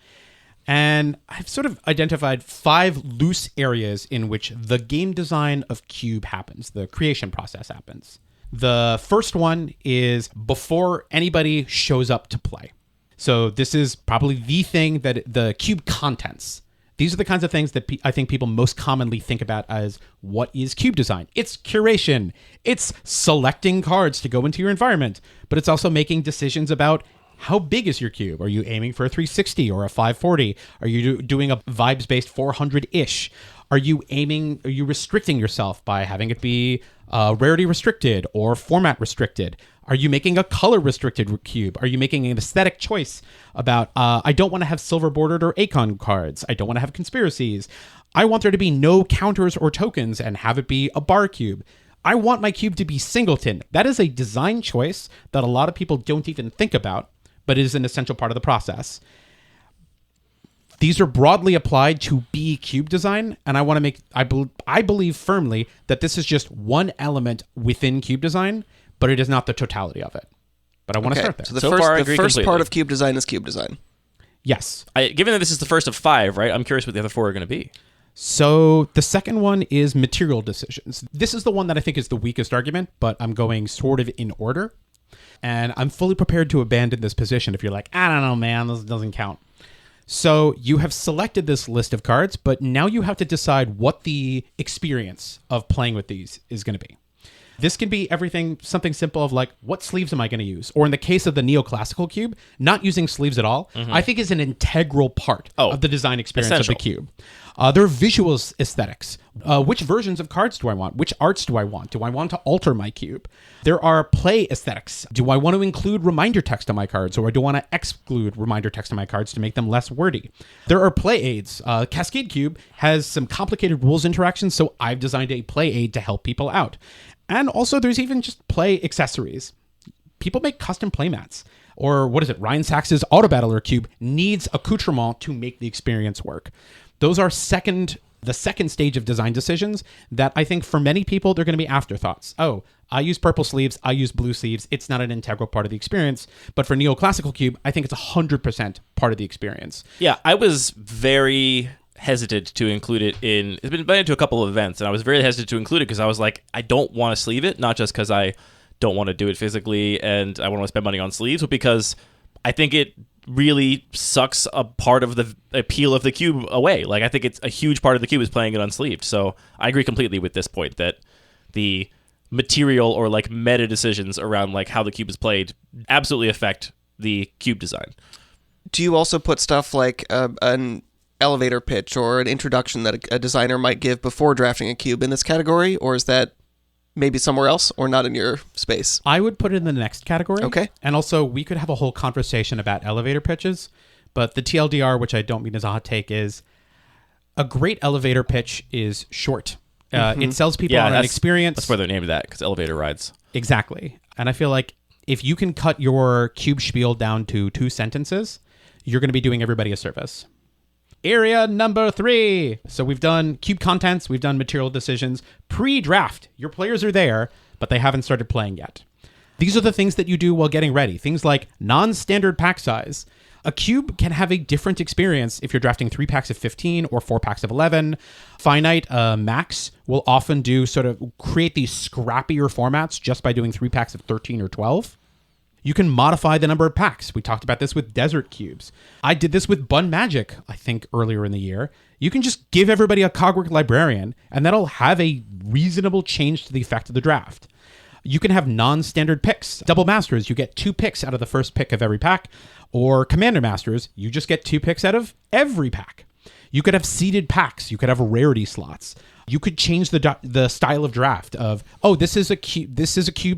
Speaker 3: And I've sort of identified 5 loose areas in which the game design of Cube happens, the creation process happens. The first one is before anybody shows up to play. So this is probably the thing that the Cube contents. These are the kinds of things that I think people most commonly think about as what is Cube design. It's curation. It's selecting cards to go into your environment, but it's also making decisions about how big is your cube? Are you aiming for a 360 or a 540? Are you doing a vibes-based 400-ish? Are you restricting yourself by having it be rarity restricted or format restricted? Are you making a color restricted cube? Are you making an aesthetic choice about, I don't want to have silver bordered or Acon cards. I don't want to have conspiracies. I want there to be no counters or tokens and have it be a bar cube. I want my cube to be singleton. That is a design choice that a lot of people don't even think about, but is an essential part of the process. These are broadly applied to be cube design, and I believe firmly that this is just one element within cube design, but it is not the totality of it. But I want to start there.
Speaker 4: So the first part of cube design is cube design.
Speaker 3: Yes.
Speaker 2: Given that this is the first of 5, right? I'm curious what the other 4 are going to be.
Speaker 3: So the second one is material decisions. This is the one that I think is the weakest argument, but I'm going sort of in order. And I'm fully prepared to abandon this position if you're like, I don't know, man, this doesn't count. So you have selected this list of cards, but now you have to decide what the experience of playing with these is going to be. This can be something simple of like, what sleeves am I going to use? Or in the case of the neoclassical cube, not using sleeves at all, I think is an integral part of the design experience of the cube. There are visual aesthetics. Which versions of cards do I want? Which arts do I want? Do I want to alter my cube? There are play aesthetics. Do I want to include reminder text on my cards, or do I want to exclude reminder text on my cards to make them less wordy? There are play aids. Cascade Cube has some complicated rules interactions, so I've designed a play aid to help people out. And also, there's even just play accessories. People make custom playmats. Or what is it? Ryan Sachs's Auto Battler Cube needs accoutrement to make the experience work. Those are the second stage of design decisions that I think for many people, they're going to be afterthoughts. Oh, I use purple sleeves. I use blue sleeves. It's not an integral part of the experience. But for Neoclassical Cube, I think it's 100% part of the experience.
Speaker 2: Yeah, I was very hesitant to include it in. It's been invited to a couple of events, and I was very hesitant to include it because I was like, I don't want to sleeve it, not just because I don't want to do it physically and I want to spend money on sleeves, but because I think it really sucks a part of the appeal of the cube away. Like, I think it's a huge part of the cube is playing it unsleeved. So I agree completely with this point that the material or like meta decisions around like how the cube is played absolutely affect the cube design.
Speaker 4: Do you also put stuff like an elevator pitch or an introduction that a designer might give before drafting a cube in this category, or is that maybe somewhere else or not in your space?
Speaker 3: I would put it in the next category.
Speaker 4: Okay.
Speaker 3: And also, we could have a whole conversation about elevator pitches, but the TLDR, which I don't mean as a hot take, is a great elevator pitch is short. It sells people on an experience.
Speaker 2: That's why they're named that, because elevator rides.
Speaker 3: Exactly. And I feel like if you can cut your cube spiel down to 2 sentences, you're going to be doing everybody a service. Area number 3. So we've done cube contents, we've done material decisions. Pre-draft, your players are there, but they haven't started playing yet. These are the things that you do while getting ready. Things like non-standard pack size. A cube can have a different experience if you're drafting 3 packs of 15 or 4 packs of 11. Finite max will often do sort of create these scrappier formats just by doing 3 packs of 13 or 12. You can modify the number of packs. We talked about this with desert cubes. I did this with Bun Magic, I think, earlier in the year. You can just give everybody a Cogwork Librarian, and that'll have a reasonable change to the effect of the draft. You can have non-standard picks. Double Masters, you get 2 picks out of the first pick of every pack. Or Commander Masters, you just get 2 picks out of every pack. You could have seeded packs. You could have rarity slots. You could change the style of draft of, oh, this is a cube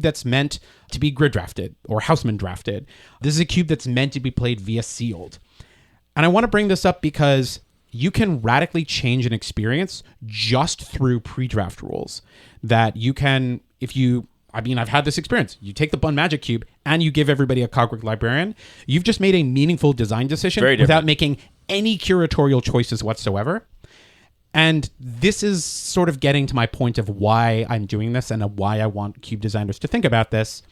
Speaker 3: that's meant to be grid drafted or houseman drafted. This is a cube that's meant to be played via sealed. And I want to bring this up because you can radically change an experience just through pre-draft rules. That you can, I've had this experience. You take the Bun Magic Cube and you give everybody a Cogwork Librarian. You've just made a meaningful design decision without making any curatorial choices whatsoever. And this is sort of getting to my point of why I'm doing this and why I want cube designers to think about this.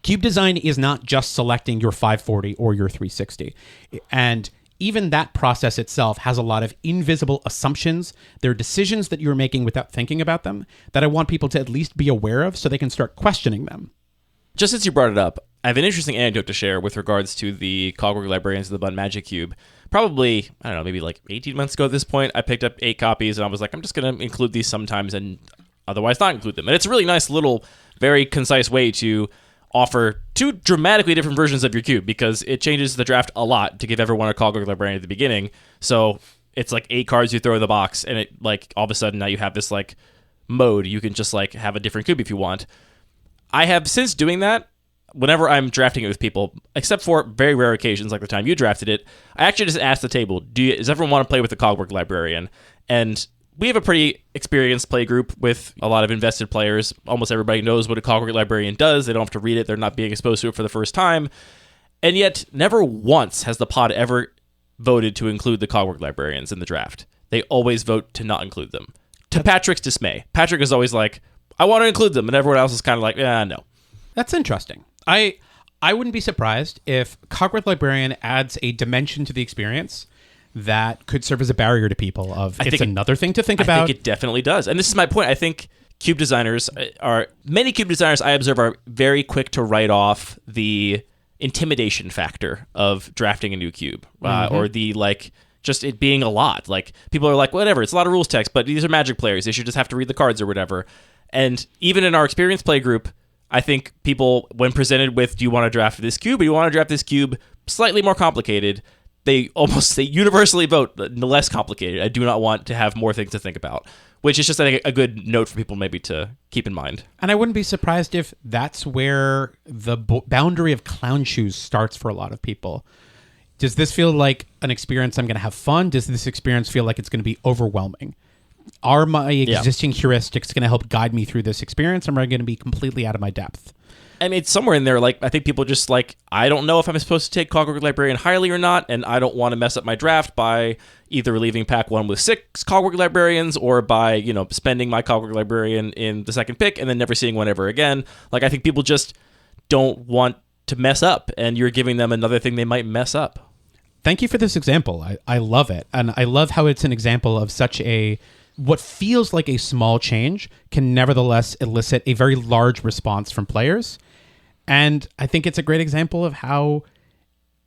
Speaker 3: Cube design is not just selecting your 540 or your 360. And even that process itself has a lot of invisible assumptions. There are decisions that you're making without thinking about them that I want people to at least be aware of so they can start questioning them.
Speaker 2: Just since you brought it up, I have an interesting anecdote to share with regards to the Cogwork Librarians of the Bun Magic Cube. Probably, I don't know, maybe like 18 months ago at this point, I picked up 8 copies and I was like, I'm just going to include these sometimes and otherwise not include them. And it's a really nice little, very concise way to offer 2 dramatically different versions of your cube because it changes the draft a lot to give everyone a Cogwork Librarian at the beginning. So it's like 8 cards you throw in the box and it like all of a sudden now you have this like mode. You can just like have a different cube if you want. I have since doing that, whenever I'm drafting it with people, except for very rare occasions like the time you drafted it, I actually just ask the table, does everyone want to play with the Cogwork Librarian? And we have a pretty experienced play group with a lot of invested players. Almost everybody knows what a Cogwork Librarian does. They don't have to read it. They're not being exposed to it for the first time. And yet, never once has the pod ever voted to include the Cogwork Librarians in the draft. They always vote to not include them. To Patrick's dismay. Patrick is always like, I want to include them. And everyone else is kind of like, no.
Speaker 3: That's interesting. I wouldn't be surprised if Cogwork Librarian adds a dimension to the experience that could serve as a barrier to people it's another thing to think about.
Speaker 2: I think it definitely does. And this is my point. I think many cube designers I observe are very quick to write off the intimidation factor of drafting a new cube or the like, just it being a lot. Like people are like, whatever, it's a lot of rules text, but these are Magic players. They should just have to read the cards or whatever. And even in our experienced play group, I think people, when presented with, do you want to draft this cube or do you want to draft this cube slightly more complicated, they universally vote less complicated. I do not want to have more things to think about, which is just, I think, a good note for people maybe to keep in mind.
Speaker 3: And I wouldn't be surprised if that's where the boundary of clown shoes starts for a lot of people. Does this feel like an experience I'm going to have fun? Does this experience feel like it's going to be overwhelming? Are my existing heuristics going to help guide me through this experience, or am I going to be completely out of my depth?
Speaker 2: I mean, it's somewhere in there, like, I think people just, like, I don't know if I'm supposed to take Cogwork Librarian highly or not, and I don't want to mess up my draft by either leaving pack 1 with 6 Cogwork Librarians or by, spending my Cogwork Librarian in the second pick and then never seeing one ever again. Like, I think people just don't want to mess up, and you're giving them another thing they might mess up.
Speaker 3: Thank you for this example. I love it. And I love how it's an example of such what feels like a small change can nevertheless elicit a very large response from players. And I think it's a great example of how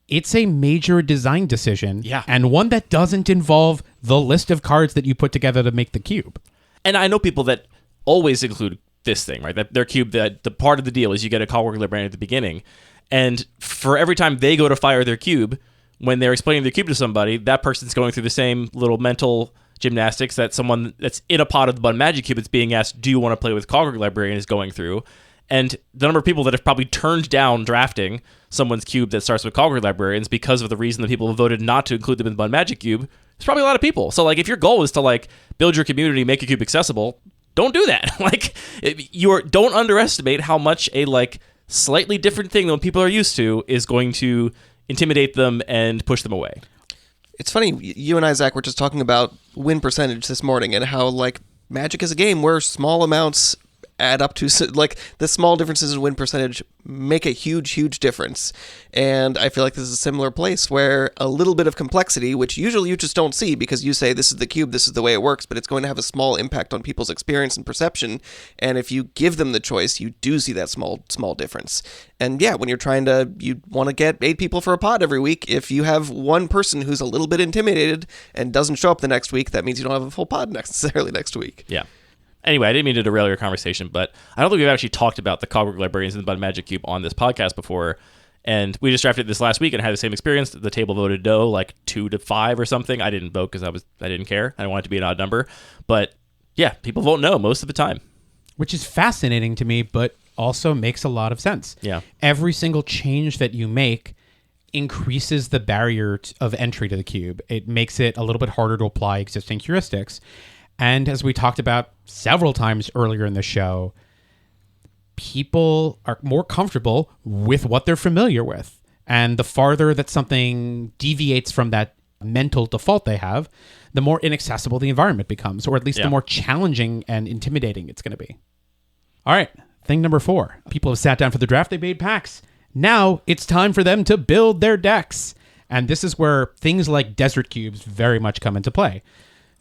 Speaker 3: it's a major design decision.
Speaker 2: Yeah.
Speaker 3: And one that doesn't involve the list of cards that you put together to make the cube.
Speaker 2: And I know people that always include this thing, right? That their cube, that the part of the deal is you get a Cogwork Librarian at the beginning. And for every time they go to fire their cube, when they're explaining their cube to somebody, that person's going through the same little mental gymnastics that someone that's in a pod of the Bun Magic Cube that's being asked, do you want to play with Cogwork Librarian, is going through. And the number of people that have probably turned down drafting someone's cube that starts with Cogwork Librarians because of the reason that people have voted not to include them in the Bun Magic Cube, there's probably a lot of people. So, like, if your goal is to, like, build your community, make your cube accessible, don't do that. Like, don't underestimate how much a, like, slightly different thing than what people are used to is going to intimidate them and push them away.
Speaker 4: It's funny, you and I, Zach, were just talking about win percentage this morning and how, like, Magic is a game where small amounts add up to, like, the small differences in win percentage make a huge, huge difference. And I feel like this is a similar place where a little bit of complexity, which usually you just don't see because you say this is the cube, this is the way it works, but it's going to have a small impact on people's experience and perception. And if you give them the choice, you do see that small difference. And yeah, when you want to get 8 people for a pod every week, if you have one person who's a little bit intimidated and doesn't show up the next week, that means you don't have a full pod necessarily next week.
Speaker 2: Yeah. Anyway, I didn't mean to derail your conversation, but I don't think we've actually talked about the Cogwork Librarians and the Bun Magic Cube on this podcast before. And we just drafted this last week and had the same experience. The table voted no, like 2-5 or something. I didn't vote because I didn't care. I wanted it to be an odd number. But yeah, people vote no most of the time.
Speaker 3: Which is fascinating to me, but also makes a lot of sense.
Speaker 2: Yeah.
Speaker 3: Every single change that you make increases the barrier of entry to the cube. It makes it a little bit harder to apply existing heuristics. And as we talked about several times earlier in the show, people are more comfortable with what they're familiar with. And the farther that something deviates from that mental default they have, the more inaccessible the environment becomes, or at least the more challenging and intimidating it's going to be. All right, thing number 4. People have sat down for the draft, they made packs. Now it's time for them to build their decks. And this is where things like desert cubes very much come into play.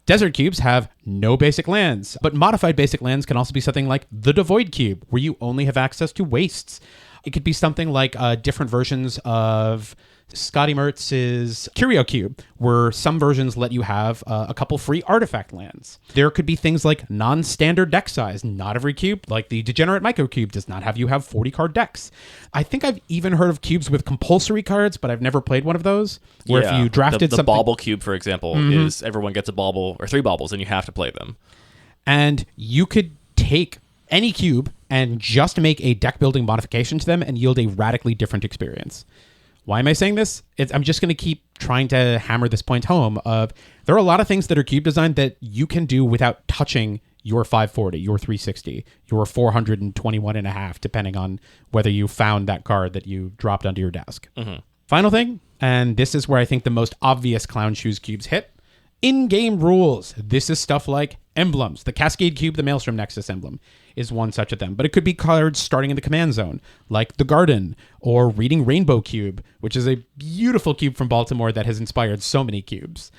Speaker 3: Desert cubes have no basic lands, but modified basic lands can also be something like the Devoid Cube, where you only have access to wastes. It could be something like different versions of Scotty Mertz's Curio Cube, where some versions let you have a couple free artifact lands. There could be things like non-standard deck size. Not every cube, like the Degenerate Micro Cube, does not have you have 40-card decks. I think I've even heard of cubes with compulsory cards, but I've never played one of those. Where if you drafted
Speaker 2: the
Speaker 3: something...
Speaker 2: bauble cube, for example, is everyone gets a bauble or 3 baubles, and you have to play them.
Speaker 3: And you could take any cube and just make a deck building modification to them and yield a radically different experience. Why am I saying this? I'm just going to keep trying to hammer this point home of there are a lot of things that are cube designed that you can do without touching your 540, your 360, your 421 and a half, depending on whether you found that card that you dropped under your desk. Final thing, and this is where I think the most obvious clown shoes cubes hit. In-game rules. This is stuff like emblems. The Cascade Cube, the Maelstrom Nexus emblem, is one such of them. But it could be cards starting in the command zone, like the Garden, or Reading Rainbow Cube, which is a beautiful cube from Baltimore that has inspired so many cubes.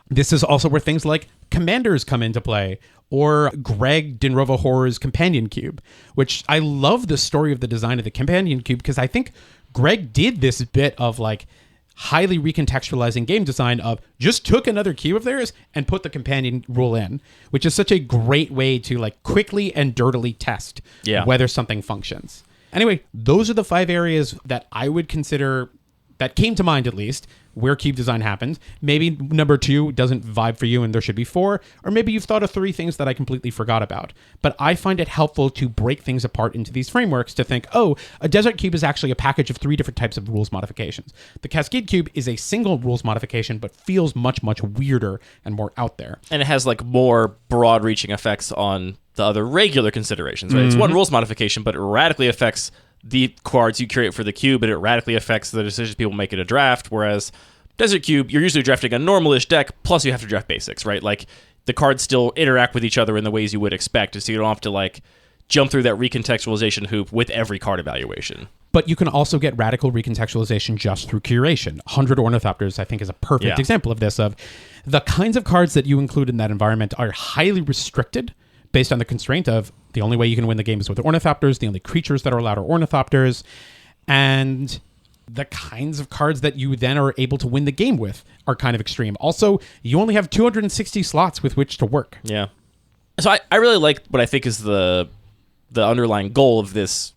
Speaker 3: This is also where things like Commanders come into play, or Greg Dinrova Horror's Companion Cube, which I love the story of the design of the Companion Cube, because I think Greg did this bit of like highly recontextualizing game design of just took another cube of theirs and put the companion rule in, which is such a great way to like quickly and dirtily test whether something functions. Anyway, those are the 5 areas that I would consider, that came to mind at least, where cube design happened. Maybe number 2 doesn't vibe for you and there should be 4, or maybe you've thought of 3 things that I completely forgot about. But I find it helpful to break things apart into these frameworks to think, oh, a desert cube is actually a package of 3 different types of rules modifications. The Cascade Cube is a single rules modification, but feels much, much weirder and more out there.
Speaker 2: And it has like more broad-reaching effects on the other regular considerations, right? It's one rules modification, but it radically affects the cards you curate for the cube, and it radically affects the decisions people make in a draft, whereas Desert Cube, you're usually drafting a normalish deck, plus you have to draft basics, right? Like, the cards still interact with each other in the ways you would expect, so you don't have to, like, jump through that recontextualization hoop with every card evaluation.
Speaker 3: But you can also get radical recontextualization just through curation. 100 Ornithopters, I think, is a perfect example of this, of the kinds of cards that you include in that environment are highly restricted based on the constraint of the only way you can win the game is with Ornithopters, the only creatures that are allowed are Ornithopters, and the kinds of cards that you then are able to win the game with are kind of extreme. Also, you only have 260 slots with which to work.
Speaker 2: Yeah. So I really like what I think is the underlying goal of this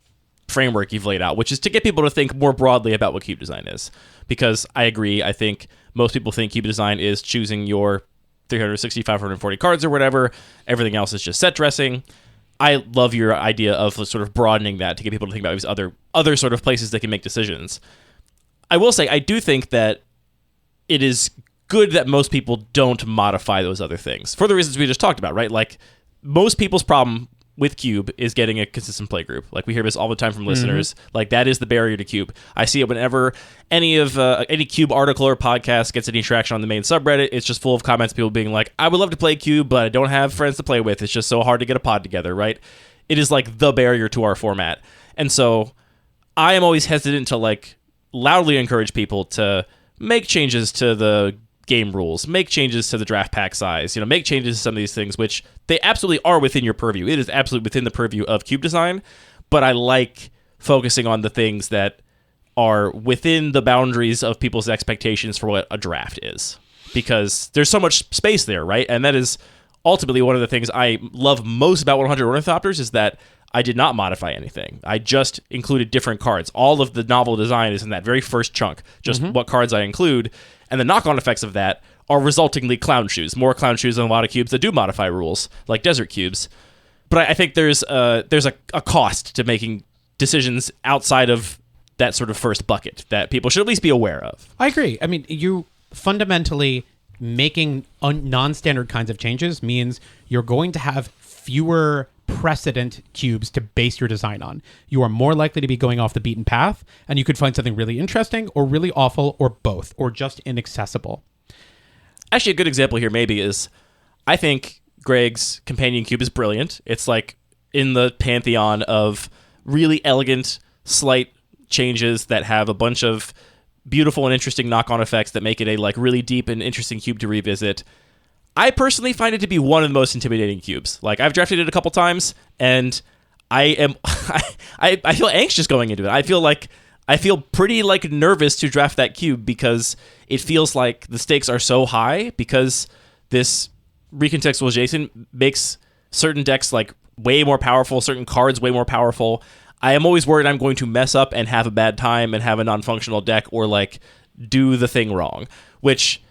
Speaker 2: framework you've laid out, which is to get people to think more broadly about what cube design is. Because I agree, I think most people think cube design is choosing your 360, 540 cards or whatever. Everything else is just set dressing. I love your idea of sort of broadening that to get people to think about these other sort of places they can make decisions. I will say, I do think that it is good that most people don't modify those other things for the reasons we just talked about, right? Like, most people's problem with Cube is getting a consistent play group. Like, we hear this all the time from listeners. Like, that is the barrier to Cube. I see it whenever any Cube article or podcast gets any traction on the main subreddit. It's just full of comments, people being like, I would love to play Cube, but I don't have friends to play with. It's just so hard to get a pod together, right? It is like the barrier to our format. And so I am always hesitant to like loudly encourage people to make changes to the game rules, make changes to the draft pack size, make changes to some of these things, which they absolutely are within your purview. It is absolutely within the purview of cube design, but I like focusing on the things that are within the boundaries of people's expectations for what a draft is, because there's so much space there, right? And that is ultimately, one of the things I love most about 100 Ornithopters is that I did not modify anything. I just included different cards. All of the novel design is in that very first chunk, just what cards I include. And the knock-on effects of that are resultingly clown shoes. More clown shoes than a lot of cubes that do modify rules, like desert cubes. But I think there's a cost to making decisions outside of that sort of first bucket that people should at least be aware of.
Speaker 3: I agree. I mean, you fundamentally making non-standard kinds of changes means you're going to have fewer precedent cubes to base your design on. You are more likely to be going off the beaten path, and you could find something really interesting or really awful or both, or just inaccessible.
Speaker 2: Actually, a good example here maybe is I think Greg's companion cube is brilliant. It's like in the pantheon of really elegant, slight changes that have a bunch of beautiful and interesting knock-on effects that make it a like really deep and interesting cube to revisit. I personally find it to be one of the most intimidating cubes. Like, I've drafted it a couple times, and I feel anxious going into it. I feel pretty like nervous to draft that cube because it feels like the stakes are so high because this recontextualization makes certain decks like way more powerful, certain cards way more powerful. I am always worried I'm going to mess up and have a bad time and have a non-functional deck or like do the thing wrong, which,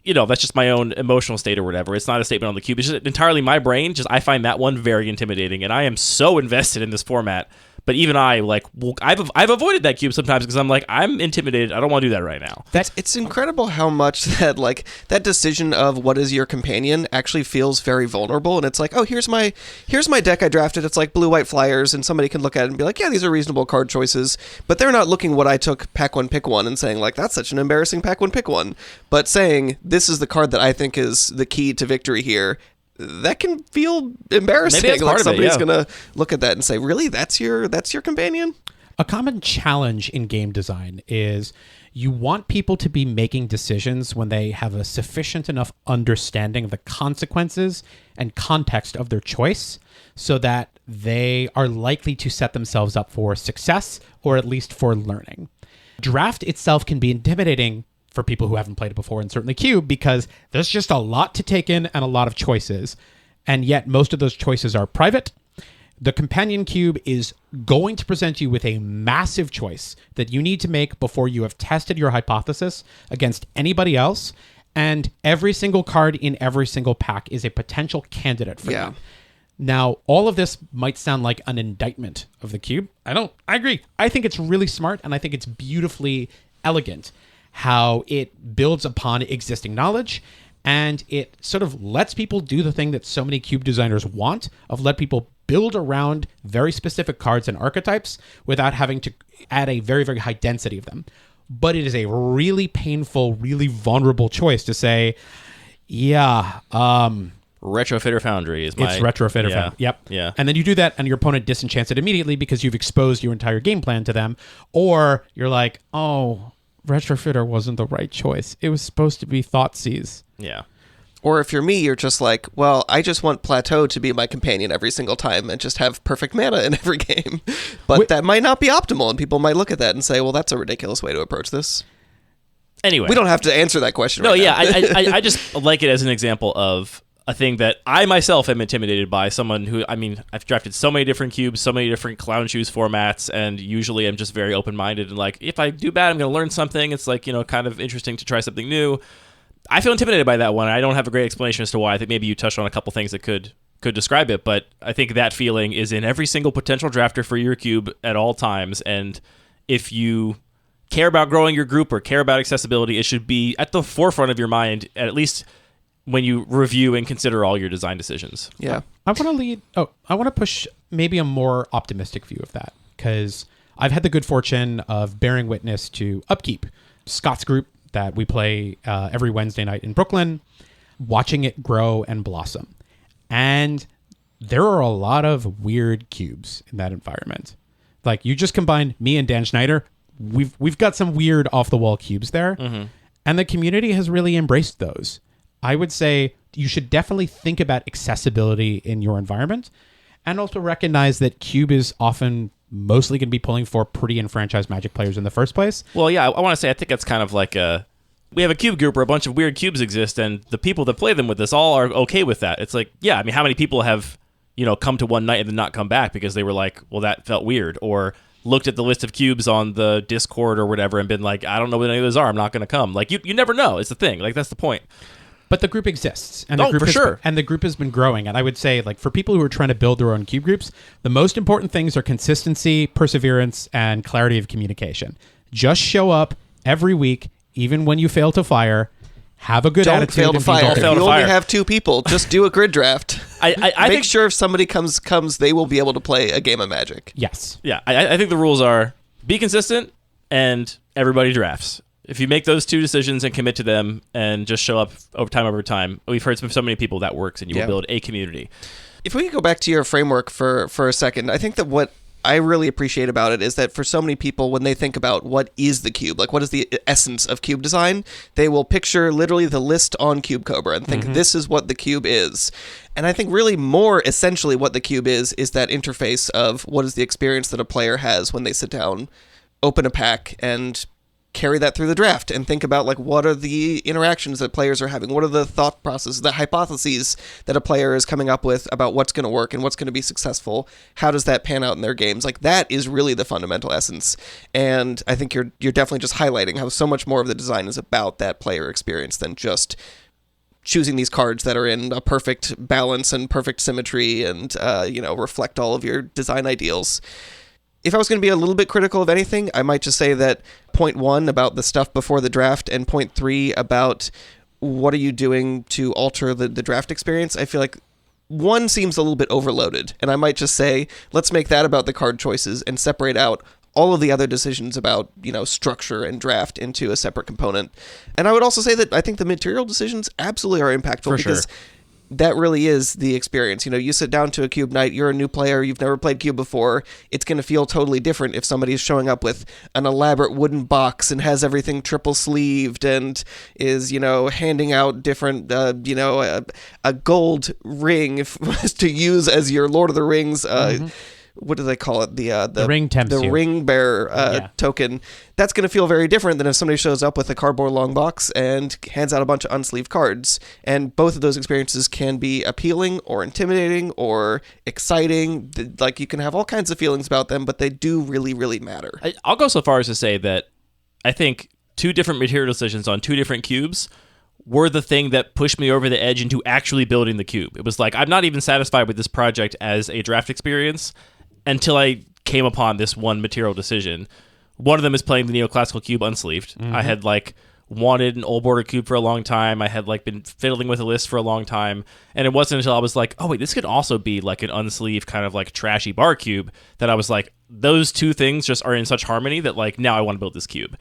Speaker 2: you know, that's just my own emotional state or whatever. It's not a statement on the cube. It's just entirely my brain. Just I find that one very intimidating, and I am so invested in this format. But even I, like, I've avoided that cube sometimes because I'm like, I'm intimidated. I don't want to do that right now.
Speaker 4: It's incredible how much that, like, that decision of what is your companion actually feels very vulnerable. And it's like, oh, here's my deck I drafted. It's like blue-white flyers, and somebody can look at it and be like, yeah, these are reasonable card choices. But they're not looking what I took pack one, pick one, and saying, like, that's such an embarrassing pack one, pick one. But saying, this is the card that I think is the key to victory here. That can feel embarrassing.
Speaker 2: Maybe that's part
Speaker 4: like
Speaker 2: of
Speaker 4: somebody's
Speaker 2: it, yeah.
Speaker 4: gonna look at that and say, really, that's your companion?
Speaker 3: A common challenge in game design is you want people to be making decisions when they have a sufficient enough understanding of the consequences and context of their choice so that they are likely to set themselves up for success or at least for learning. Draft itself can be intimidating for people who haven't played it before, and certainly Cube, because there's just a lot to take in and a lot of choices. And yet most of those choices are private. The companion cube is going to present you with a massive choice that you need to make before you have tested your hypothesis against anybody else. And every single card in every single pack is a potential candidate for you. Now, all of this might sound like an indictment of the cube. I agree. I think it's really smart, and I think it's beautifully elegant how it builds upon existing knowledge, and it sort of lets people do the thing that so many cube designers want, of let people build around very specific cards and archetypes without having to add a very, very high density of them. But it is a really painful, really vulnerable choice to say,
Speaker 2: Retrofitter Foundry is
Speaker 3: it's Retrofitter Foundry. Yep.
Speaker 2: Yeah.
Speaker 3: And then you do that, and your opponent disenchants it immediately because you've exposed your entire game plan to them. Or you're like, oh, Retrofitter wasn't the right choice. It was supposed to be Thoughtseize.
Speaker 2: Yeah.
Speaker 4: Or if you're me, you're just like, well, I just want Plateau to be my companion every single time and just have perfect mana in every game. But that might not be optimal, and people might look at that and say, well, that's a ridiculous way to approach this.
Speaker 2: Anyway.
Speaker 4: We don't have to answer that question
Speaker 2: No,
Speaker 4: right
Speaker 2: yeah.
Speaker 4: now.
Speaker 2: I just like it as an example of a thing that I myself am intimidated by. Someone who, I mean, I've drafted so many different cubes, so many different clown shoes formats, and usually I'm just very open-minded and like, if I do bad, I'm going to learn something. It's like, you know, kind of interesting to try something new. I feel intimidated by that one. I don't have a great explanation as to why. I think maybe you touched on a couple things that could describe it, but I think that feeling is in every single potential drafter for your cube at all times, and if you care about growing your group or care about accessibility, it should be at the forefront of your mind, at least when you review and consider all your design decisions.
Speaker 4: Yeah.
Speaker 3: I want to push maybe a more optimistic view of that, because I've had the good fortune of bearing witness to Upkeep, Scott's group that we play every Wednesday night in Brooklyn, watching it grow and blossom. And there are a lot of weird cubes in that environment. Like, you just combine me and Dan Schneider, we've got some weird off-the-wall cubes there, and the community has really embraced those. I would say you should definitely think about accessibility in your environment, and also recognize that Cube is often mostly going to be pulling for pretty enfranchised Magic players in the first place.
Speaker 2: Well, yeah, I want to say I think that's kind of like we have a cube group where a bunch of weird cubes exist, and the people that play them with us all are okay with that. It's like, yeah, I mean, how many people have, come to one night and then not come back because they were like, well, that felt weird, or looked at the list of cubes on the Discord or whatever and been like, I don't know what any of those are, I'm not going to come. Like, you never know. It's the thing. Like, that's the point.
Speaker 3: But the group exists, and the group
Speaker 2: for sure.
Speaker 3: And the group has been growing. And I would say, like, for people who are trying to build their own cube groups, the most important things are consistency, perseverance, and clarity of communication. Just show up every week, even when you fail to fire. Have a good
Speaker 4: Don't
Speaker 3: attitude.
Speaker 4: fail to fire. If you only
Speaker 2: fire.
Speaker 4: have 2 people, just do a grid draft.
Speaker 2: I
Speaker 4: Make
Speaker 2: think,
Speaker 4: sure if somebody comes, they will be able to play a game of Magic.
Speaker 3: Yes.
Speaker 2: Yeah, I think the rules are be consistent and everybody drafts. If you make those 2 decisions and commit to them and just show up over time, we've heard from so many people that works, and you will build a community.
Speaker 4: If we could go back to your framework for a second, I think that what I really appreciate about it is that for so many people, when they think about what is the cube, like what is the essence of cube design, they will picture literally the list on Cube Cobra and think this is what the cube is. And I think really more essentially what the cube is that interface of what is the experience that a player has when they sit down, open a pack, and carry that through the draft and think about like what are the interactions that players are having, what are the thought processes, the hypotheses that a player is coming up with about what's going to work and what's going to be successful, how does that pan out in their games. Like that is really the fundamental essence, and I think you're definitely just highlighting how so much more of the design is about that player experience than just choosing these cards that are in a perfect balance and perfect symmetry and reflect all of your design ideals. If I was going to be a little bit critical of anything, I might just say that point 1 about the stuff before the draft and point 3 about what are you doing to alter the draft experience, I feel like 1 seems a little bit overloaded. And I might just say, let's make that about the card choices and separate out all of the other decisions about, structure and draft into a separate component. And I would also say that I think the material decisions absolutely are impactful because that really is the experience. You sit down to a cube night, you're a new player, you've never played cube before, it's going to feel totally different if somebody is showing up with an elaborate wooden box and has everything triple sleeved and is, handing out different, a gold ring to use as your Lord of the Rings, what do they call it? The
Speaker 3: ring tempts
Speaker 4: the
Speaker 3: you.
Speaker 4: ring bearer token. That's going to feel very different than if somebody shows up with a cardboard long box and hands out a bunch of unsleeved cards. And both of those experiences can be appealing or intimidating or exciting. Like you can have all kinds of feelings about them, but they do really, really matter.
Speaker 2: I'll go so far as to say that I think 2 different material decisions on 2 different cubes were the thing that pushed me over the edge into actually building the cube. It was like, I'm not even satisfied with this project as a draft experience until I came upon this one material decision. One of them is playing the neoclassical cube unsleeved. I had wanted an old border cube for a long time. I had been fiddling with a list for a long time. And it wasn't until I was like, oh wait, this could also be an unsleeved kind of trashy bar cube that I was like, those 2 things just are in such harmony that now I want to build this cube.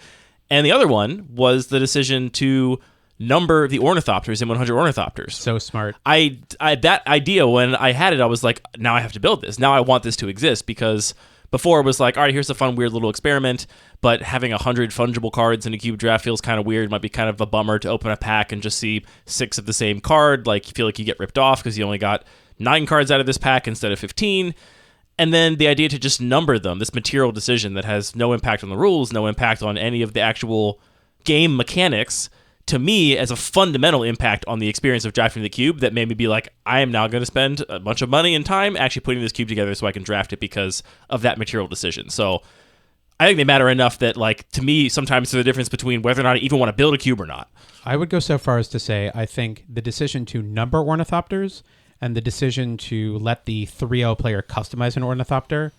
Speaker 2: And the other one was the decision to number the ornithopters in 100 ornithopters.
Speaker 3: So smart.
Speaker 2: I that idea, when I had it, I was like, now I have to build this. Now I want this to exist, because before it was like, all right, here's a fun, weird little experiment, but having 100 fungible cards in a cube draft feels kind of weird. It might be kind of a bummer to open a pack and just see 6 of the same card. You feel like you get ripped off because you only got 9 cards out of this pack instead of 15. And then the idea to just number them, this material decision that has no impact on the rules, no impact on any of the actual game mechanics, to me, as a fundamental impact on the experience of drafting the cube, that made me be like, I am now going to spend a bunch of money and time actually putting this cube together so I can draft it because of that material decision. So I think they matter enough that, to me, sometimes there's a difference between whether or not I even want to build a cube or not.
Speaker 3: I would go so far as to say I think the decision to number ornithopters and the decision to let the 3-0 player customize an ornithopter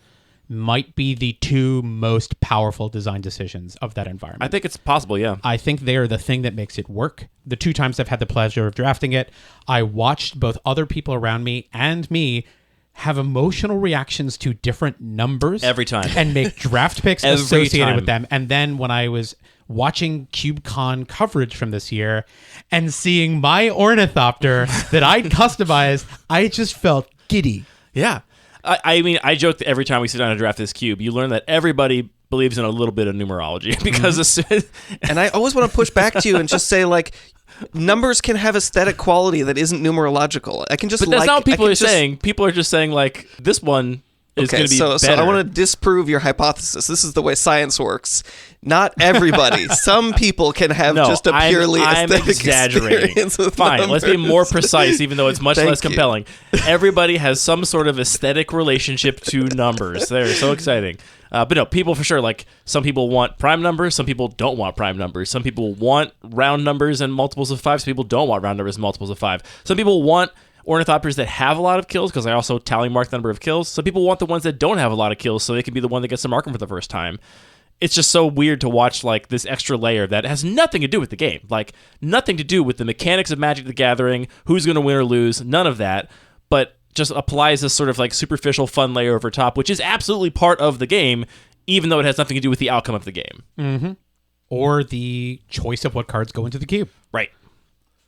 Speaker 3: might be the 2 most powerful design decisions of that environment.
Speaker 2: I think it's possible, yeah.
Speaker 3: I think they are the thing that makes it work. The 2 times I've had the pleasure of drafting it, I watched both other people around me and me have emotional reactions to different numbers
Speaker 2: every time
Speaker 3: and make draft picks
Speaker 2: every
Speaker 3: associated
Speaker 2: time
Speaker 3: with them. And then when I was watching CubeCon coverage from this year and seeing my ornithopter that I'd customized, I just felt giddy.
Speaker 2: Yeah. I mean, I joke that every time we sit down and draft this cube, you learn that everybody believes in a little bit of numerology because
Speaker 4: and I always want to push back to you and just say, numbers can have aesthetic quality that isn't numerological. I can just
Speaker 2: But that's not what people are saying. People are just saying, this one is going to be better.
Speaker 4: So I want to disprove your hypothesis. This is the way science works. Not everybody. Some people can have just a purely aesthetic experience with
Speaker 2: Fine,
Speaker 4: numbers.
Speaker 2: let's be more precise, even though it's much
Speaker 4: Thank
Speaker 2: less compelling. Everybody has some sort of aesthetic relationship to numbers. They're so exciting. But no, people for sure, like, some people want prime numbers, some people don't want prime numbers. Some people want round numbers and multiples of 5, some people don't want round numbers and multiples of 5. Some people want ornithopters that have a lot of kills, because I also tally mark the number of kills. Some people want the ones that don't have a lot of kills, so they can be the one that gets to mark them for the first time. It's just so weird to watch, like, this extra layer that has nothing to do with the game. Like, nothing to do with the mechanics of Magic the Gathering, who's going to win or lose, none of that, but just applies this sort of, like, superficial fun layer over top, which is absolutely part of the game, even though it has nothing to do with the outcome of the game.
Speaker 3: Mm-hmm. Or the choice of what cards go into the cube.
Speaker 2: Right.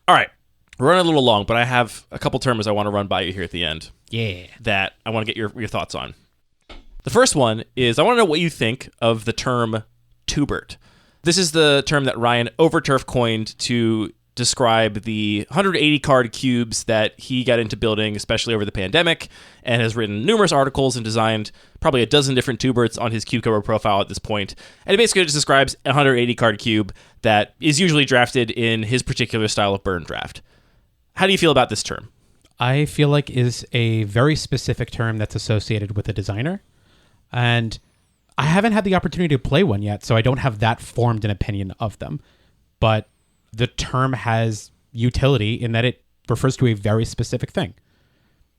Speaker 2: All right. We're running a little long, but I have a couple terms I want to run by you here at the end.
Speaker 3: Yeah.
Speaker 2: That I want to get your thoughts on. The first one is I want to know what you think of the term Twobert. This is the term that Ryan Overturf coined to describe the 180 card cubes that he got into building, especially over the pandemic, and has written numerous articles and designed probably a dozen different Twoberts on his Cube Cobra profile at this point. And it basically just describes a 180 card cube that is usually drafted in his particular style of burn draft. How do you feel about this term?
Speaker 3: I feel like is a very specific term that's associated with a designer. And I haven't had the opportunity to play one yet, so I don't have that formed an opinion of them. But the term has utility in that it refers to a very specific thing.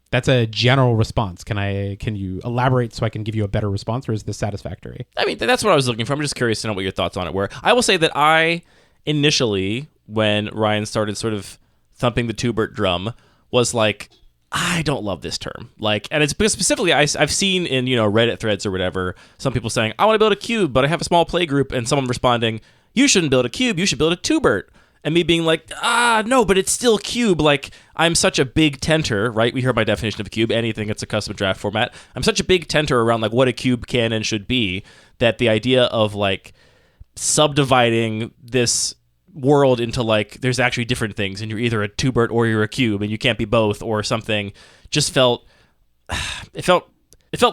Speaker 3: That's a general response. Can you elaborate so I can give you a better response, or is this satisfactory?
Speaker 2: I mean, that's what I was looking for. I'm just curious to know what your thoughts on it were. I will say that I initially, when Ryan started sort of thumping the Twobert drum, was like, I don't love this term. Like, and it's because specifically I've seen in, Reddit threads or whatever, some people saying, I want to build a cube, but I have a small play group, and someone responding, you shouldn't build a cube, you should build a Twobert. And me being like, no, but it's still cube. Like, I'm such a big tenter, right? We heard my definition of a cube, anything that's a custom draft format. I'm such a big tenter around, like, what a cube can and should be, that the idea of, like, subdividing this world into, like, there's actually different things, and you're either a Twobert or you're a cube, and you can't be both or something, just felt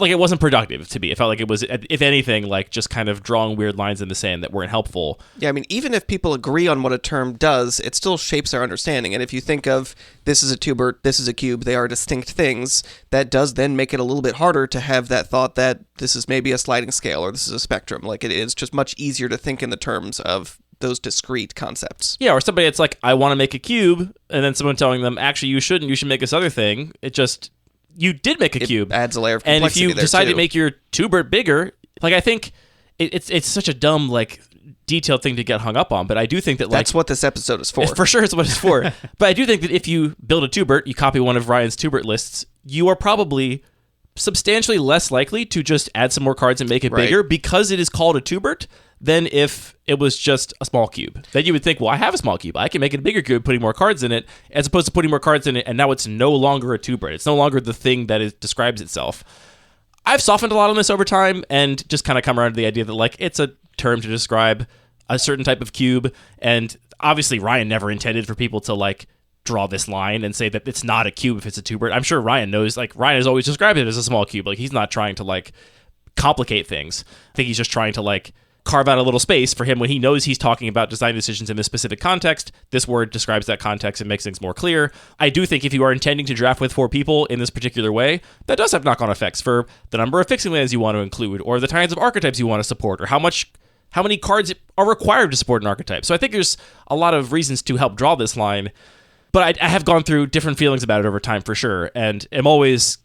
Speaker 2: like it wasn't productive to me. It felt like it was, if anything, like just kind of drawing weird lines in the sand that weren't helpful.
Speaker 4: Yeah, I mean, even if people agree on what a term does, it still shapes our understanding. And if you think of this is a Twobert, this is a cube, they are distinct things, that does then make it a little bit harder to have that thought that this is maybe a sliding scale or this is a spectrum. Like, it is just much easier to think in the terms of those discrete concepts.
Speaker 2: Yeah, or somebody that's like, I want to make a cube, and then someone telling them, actually, you shouldn't, you should make this other thing. It just, you did make a cube.
Speaker 4: Adds a layer of
Speaker 2: complexity. And if you
Speaker 4: there
Speaker 2: decide
Speaker 4: too.
Speaker 2: to make your Twobert bigger, like, I think it's such a dumb, like, detailed thing to get hung up on, but I do think that, like,
Speaker 4: that's what this episode is for.
Speaker 2: For sure, it's what it's for. But I do think that if you build a Twobert, you copy one of Ryan's Twobert lists, you are probably substantially less likely to just add some more cards and make it bigger because it is called a Twobert than if it was just a small cube. Then you would think, well, I have a small cube, I can make it a bigger cube putting more cards in it, as opposed to putting more cards in it, and now it's no longer a Twobert. It's no longer the thing that it describes itself. I've softened a lot on this over time and just kind of come around to the idea that, like, it's a term to describe a certain type of cube, and obviously Ryan never intended for people to, like, draw this line and say that it's not a cube if it's a Twobert. I'm sure Ryan knows, like, Ryan has always described it as a small cube. Like, he's not trying to, like, complicate things. I think he's just trying to, like, carve out a little space for him when he knows he's talking about design decisions in this specific context. This word describes that context and makes things more clear. I do think if you are intending to draft with 4 people in this particular way, that does have knock-on effects for the number of fixing lands you want to include, or the kinds of archetypes you want to support, or how many cards are required to support an archetype. So I think there's a lot of reasons to help draw this line, but I have gone through different feelings about it over time for sure, and am always,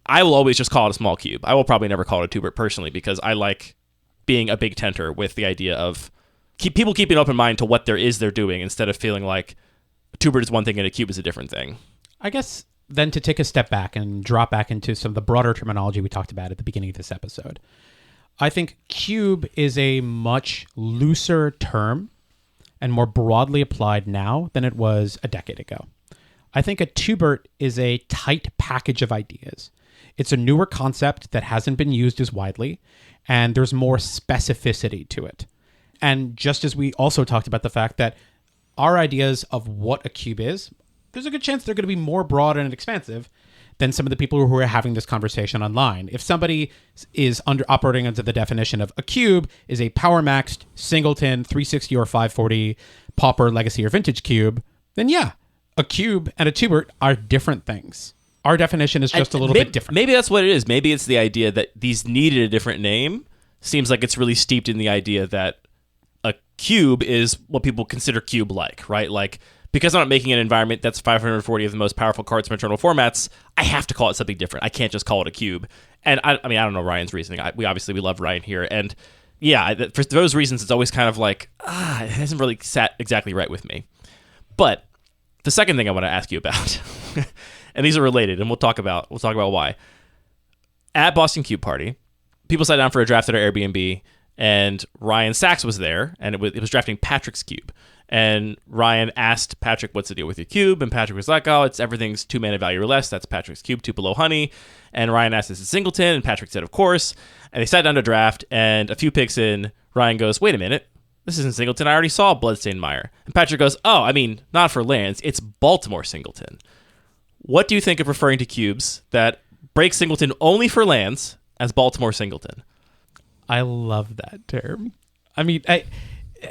Speaker 2: I will always just call it a small cube. I will probably never call it a Twobert personally, because I like being a big tenter with the idea of people keeping an open mind to what they're doing, instead of feeling like a Twobert is one thing and a cube is a different thing.
Speaker 3: I guess then to take a step back and drop back into some of the broader terminology we talked about at the beginning of this episode, I think cube is a much looser term and more broadly applied now than it was a decade ago. I think a Twobert is a tight package of ideas. It's a newer concept that hasn't been used as widely, and there's more specificity to it. And just as we also talked about the fact that our ideas of what a cube is, there's a good chance they're going to be more broad and expansive than some of the people who are having this conversation online. If somebody is operating under the definition of a cube is a power maxed singleton 360 or 540 pauper legacy or vintage cube, then yeah, a cube and a Twobert are different things. Our definition is just a little bit different.
Speaker 2: Maybe that's what it is. Maybe it's the idea that these needed a different name. Seems like it's really steeped in the idea that a cube is what people consider cube-like, right? Like, because I'm not making an environment that's 540 of the most powerful cards from internal formats, I have to call it something different. I can't just call it a cube. And I mean, I don't know Ryan's reasoning. We love Ryan here. And yeah, for those reasons, it's always kind of like, it hasn't really sat exactly right with me. But the second thing I want to ask you about, and these are related, and we'll talk about why. At Boston Cube Party, people sat down for a draft at our Airbnb, and Ryan Sachs was there, and it was drafting Patrick's cube. And Ryan asked Patrick, "What's the deal with your cube?" And Patrick was like, "Oh, everything's 2 mana value or less. That's Patrick's cube, Tupelo Honey." And Ryan asked, "Is it Singleton?" And Patrick said, "Of course." And they sat down to draft, and a few picks in, Ryan goes, "Wait a minute. This isn't Singleton. I already saw Bloodstained Mire." And Patrick goes, "Oh, I mean, not for lands. It's Baltimore Singleton." What do you think of referring to cubes that break Singleton only for lands as Baltimore Singleton?
Speaker 3: I love that term. I mean,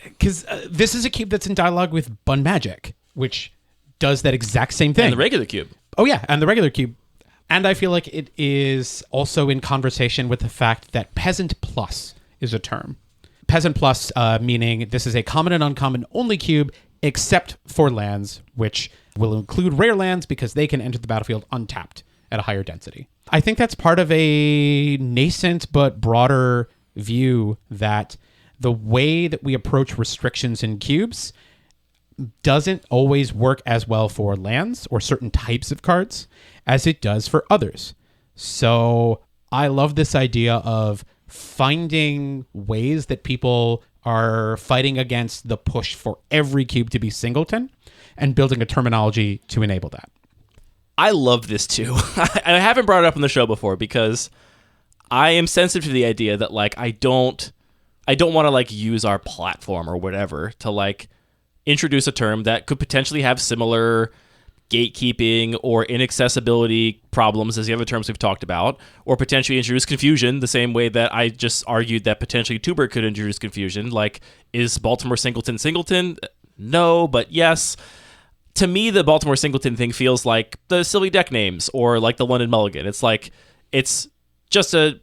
Speaker 3: because this is a cube that's in dialogue with Bun Magic, which does that exact same thing.
Speaker 2: And the regular cube.
Speaker 3: Oh, yeah, and the regular cube. And I feel like it is also in conversation with the fact that Peasant Plus is a term. Peasant Plus meaning this is a common and uncommon only cube, except for lands, which will include rare lands because they can enter the battlefield untapped at a higher density. I think that's part of a nascent but broader view that the way that we approach restrictions in cubes doesn't always work as well for lands or certain types of cards as it does for others. So I love this idea of finding ways that people are fighting against the push for every cube to be singleton and building a terminology to enable that.
Speaker 2: I love this too. I haven't brought it up on the show before because I am sensitive to the idea that like I don't want to like use our platform or whatever to like introduce a term that could potentially have similar gatekeeping or inaccessibility problems as the other terms we've talked about, or potentially introduce confusion the same way that I just argued that potentially Twobert could introduce confusion. Like, is Baltimore Singleton? No, but yes. To me, the Baltimore Singleton thing feels like the silly deck names or like the London Mulligan. It's like, it's just an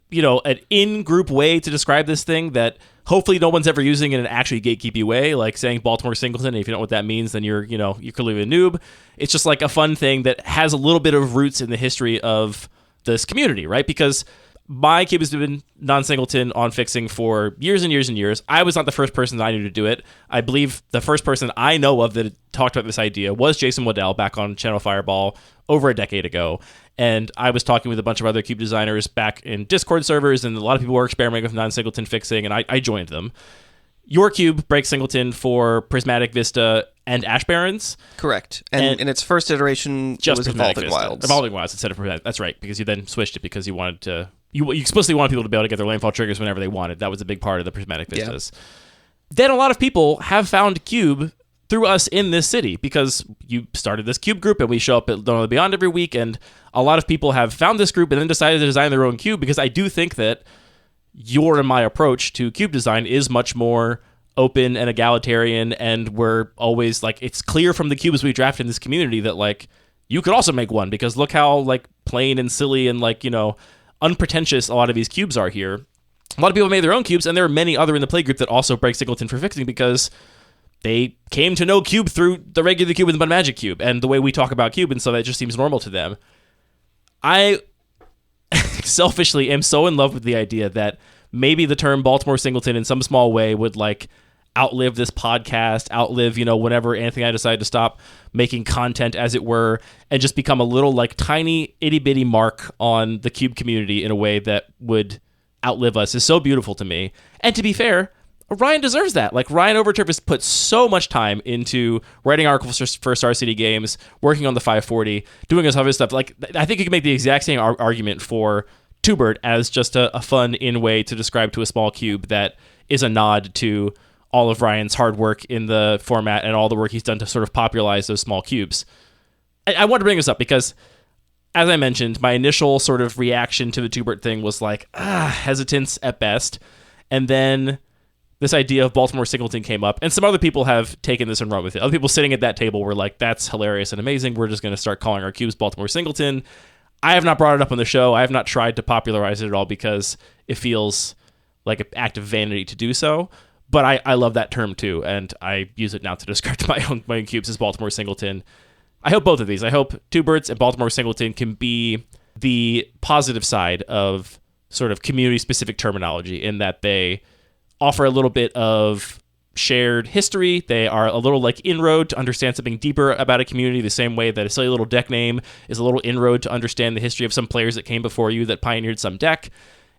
Speaker 2: in-group way to describe this thing that hopefully no one's ever using in an actually gatekeepy way, like saying Baltimore Singleton. And if you don't know what that means, then you're clearly a noob. It's just like a fun thing that has a little bit of roots in the history of this community, right? Because my cube has been non-singleton on fixing for years and years and years. I was not the first person that I knew to do it. I believe the first person I know of that talked about this idea was Jason Waddell back on Channel Fireball over a decade ago. And I was talking with a bunch of other cube designers back in Discord servers, and a lot of people were experimenting with non-singleton fixing, and I joined them. Your cube breaks singleton for Prismatic Vista and Ash Barrens.
Speaker 4: Correct. And in its first iteration, it was Evolving Wilds.
Speaker 2: Evolving Wilds instead of Prismatic. That's right, because you then switched it because you wanted to... You explicitly wanted people to be able to get their landfall triggers whenever they wanted. That was a big part of the Prismatic Vistas. Yeah. Then a lot of people have found Cube through us in this city because you started this Cube group and we show up at Dawn of the Beyond every week, and a lot of people have found this group and then decided to design their own cube because I do think that your and my approach to cube design is much more open and egalitarian, and we're always like, it's clear from the cubes we draft in this community that like you could also make one because look how like plain and silly and like, unpretentious a lot of these cubes are here. A lot of people made their own cubes, and there are many other in the playgroup that also break singleton for fixing because they came to know Cube through the regular Cube and the Bun Magic Cube and the way we talk about Cube, and so that just seems normal to them. I selfishly am so in love with the idea that maybe the term Baltimore Singleton in some small way would like outlive this podcast, outlive, whenever Anthony and I decide to stop making content, as it were, and just become a little like tiny itty bitty mark on the Cube community in a way that would outlive us is so beautiful to me. And to be fair, Ryan deserves that. Like, Ryan Overturf has put so much time into writing articles for Star City Games, working on the 540, doing this other stuff. Like, I think you can make the exact same argument for Twobert as just a fun in-way to describe to a small cube that is a nod to all of Ryan's hard work in the format and all the work he's done to sort of popularize those small cubes. I want to bring this up because as I mentioned, my initial sort of reaction to the Twobert thing was like, hesitance at best. And then this idea of Baltimore Singleton came up, and some other people have taken this and run with it. Other people sitting at that table were like, that's hilarious and amazing. We're just going to start calling our cubes Baltimore Singleton. I have not brought it up on the show. I have not tried to popularize it at all because it feels like an act of vanity to do so. But I love that term too, and I use it now to describe my own cubes as Baltimore Singleton. I hope both of these. I hope Twoberts and Baltimore Singleton can be the positive side of sort of community-specific terminology in that they offer a little bit of shared history. They are a little like inroad to understand something deeper about a community, the same way that a silly little deck name is a little inroad to understand the history of some players that came before you that pioneered some deck,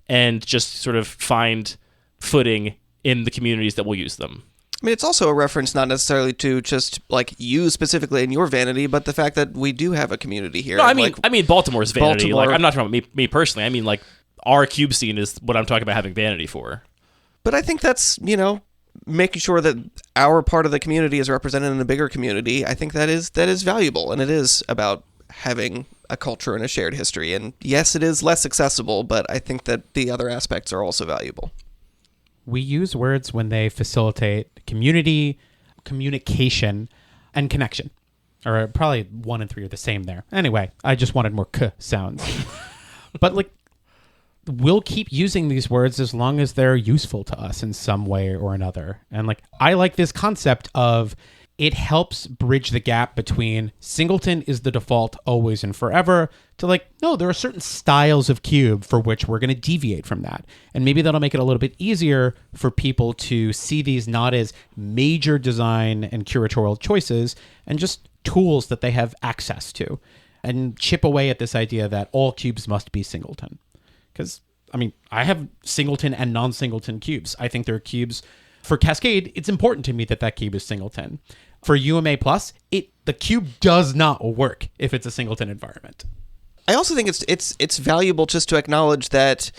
Speaker 2: and just sort of find footing in the communities that will use them.
Speaker 4: I mean, it's also a reference not necessarily to just like you specifically and your vanity, but the fact that we do have a community here.
Speaker 2: No, I
Speaker 4: mean,
Speaker 2: mean Baltimore's vanity.
Speaker 4: Baltimore,
Speaker 2: Like, I'm not talking about me personally. I mean, like, our cube scene is what I'm talking about having vanity for.
Speaker 4: but I think that's, making sure that our part of the community is represented in a bigger community. I think that is valuable, and it is about having a culture and a shared history. And yes, it is less accessible, but I think that the other aspects are also valuable.
Speaker 3: We use words when they facilitate community, communication, and connection. Or probably 1 and 3 are the same there. Anyway, I just wanted more k sounds. But like, we'll keep using these words as long as they're useful to us in some way or another. And like, I like this concept of it helps bridge the gap between Singleton is the default always and forever to like, no, there are certain styles of cube for which we're going to deviate from that. And maybe that'll make it a little bit easier for people to see these not as major design and curatorial choices and just tools that they have access to, and chip away at this idea that all cubes must be Singleton. Because, I mean, I have Singleton and non-Singleton cubes. I think they're cubes. For Cascade, it's important to me that that cube is Singleton. For UMA+, the cube does not work if it's a Singleton environment.
Speaker 4: I also think it's valuable just to acknowledge that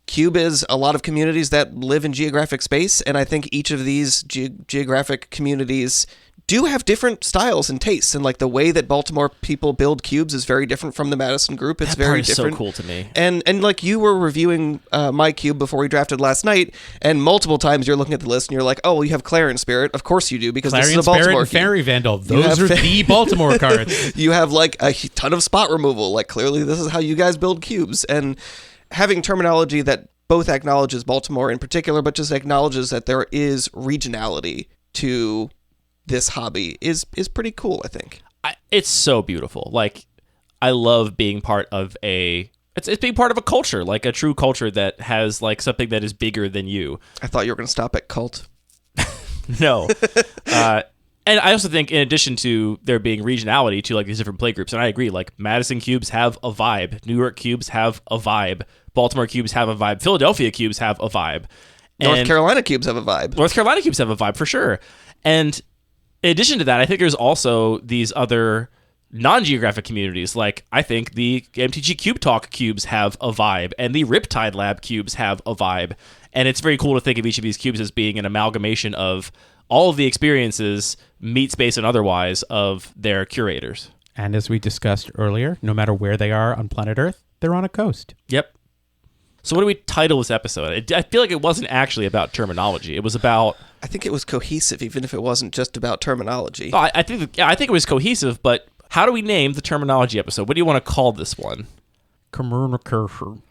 Speaker 4: cube is a lot of communities that live in geographic space, and I think each of these geographic communities do have different styles and tastes, and like the way that Baltimore people build cubes is very different from the Madison group. It's
Speaker 2: That
Speaker 4: very
Speaker 2: part is
Speaker 4: different.
Speaker 2: so cool to me.
Speaker 4: And like you were reviewing my cube before we drafted last night, and multiple times you're looking at the list and you're like, oh, well, you have Clarion Spirit. Of course you do, because
Speaker 3: Clarion
Speaker 4: this is a Baltimore
Speaker 3: Spirit and
Speaker 4: cube.
Speaker 3: Fairy Vandal.
Speaker 4: You
Speaker 3: Those
Speaker 4: have
Speaker 3: are the Baltimore cards.
Speaker 4: You have like a ton of spot removal. Like clearly this is how you guys build cubes. And having terminology that both acknowledges Baltimore in particular, but just acknowledges that there is regionality to this hobby is pretty cool, I think.
Speaker 2: It's so beautiful. Like, I love being part of it's being part of a culture, like a true culture that has like something that is bigger than you.
Speaker 4: I thought you were going to stop at cult.
Speaker 2: No. And I also think in addition to there being regionality to like these different play groups, and I agree, like Madison cubes have a vibe, New York cubes have a vibe, Baltimore cubes have a vibe, Philadelphia cubes have a vibe.
Speaker 4: North Carolina cubes have a vibe.
Speaker 2: North Carolina cubes have a vibe for sure. And in addition to that, I think there's also these other non-geographic communities. Like, I think the MTG Cube Talk cubes have a vibe, and the Riptide Lab cubes have a vibe. And it's very cool to think of each of these cubes as being an amalgamation of all of the experiences, meat space and otherwise, of their curators.
Speaker 3: And as we discussed earlier, no matter where they are on planet Earth, they're on a coast.
Speaker 2: Yep. So what do we title this episode? I feel like it wasn't actually about terminology. It was about...
Speaker 4: I think it was cohesive, even if it wasn't just about terminology.
Speaker 2: I think it was cohesive, but how do we name the terminology episode? What do you want to call this one?
Speaker 3: Communication.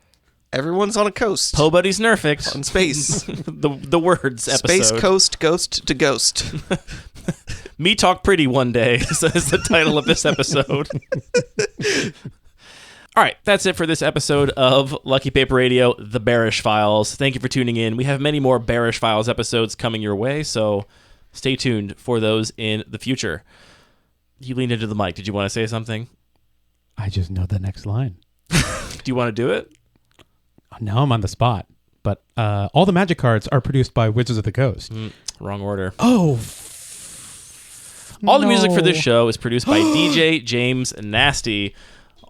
Speaker 4: Everyone's on a coast.
Speaker 2: Po Buddy's Nerfix.
Speaker 4: In space.
Speaker 2: the words episode.
Speaker 4: Space Coast, Ghost to Ghost.
Speaker 2: Me Talk Pretty One Day is the title of this episode. All right, that's it for this episode of Lucky Paper Radio, The Barash Files. Thank you for tuning in. We have many more Barash Files episodes coming your way, so stay tuned for those in the future. You leaned into the mic. Did you want to say something?
Speaker 3: I just know the next line.
Speaker 2: Do you want to do it?
Speaker 3: Now I'm on the spot. But all the magic cards are produced by Wizards of the Coast.
Speaker 2: Wrong order.
Speaker 3: Oh,
Speaker 2: All the music for this show is produced by DJ James Nasty.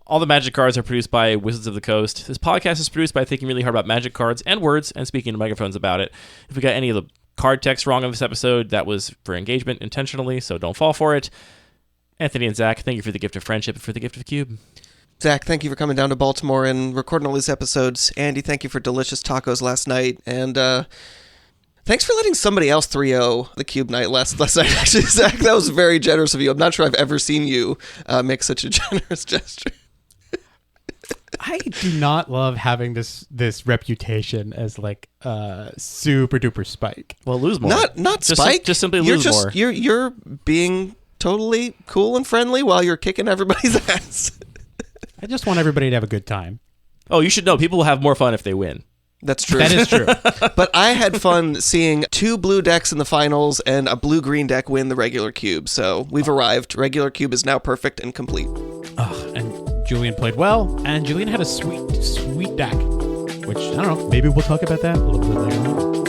Speaker 2: All the magic cards are produced by Wizards of the Coast. This podcast is produced by thinking really hard about magic cards and words and speaking to microphones about it. If we got any of the card text wrong in this episode, that was for engagement intentionally, so don't fall for it. Anthony and Zach, thank you for the gift of friendship and for the gift of Cube.
Speaker 4: Zach, thank you for coming down to Baltimore and recording all these episodes. Andy, thank you for delicious tacos last night. And thanks for letting somebody else 3-0 the Cube night last night. Actually, Zach, that was very generous of you. I'm not sure I've ever seen you make such a generous gesture.
Speaker 3: I do not love having this reputation as like super duper Spike.
Speaker 2: Well, lose more.
Speaker 4: Not Spike.
Speaker 2: Just simply lose more.
Speaker 4: You're being totally cool and friendly while you're kicking everybody's ass.
Speaker 3: I just want everybody to have a good time.
Speaker 2: Oh, you should know. People will have more fun if they win.
Speaker 4: That's true.
Speaker 3: That is true.
Speaker 4: But I had fun seeing 2 blue decks in the finals and a blue-green deck win the regular cube. So we've arrived. Regular cube is now perfect and complete.
Speaker 3: And Julian played well, and Julian had a sweet deck, which, I don't know, maybe we'll talk about that a little bit later on.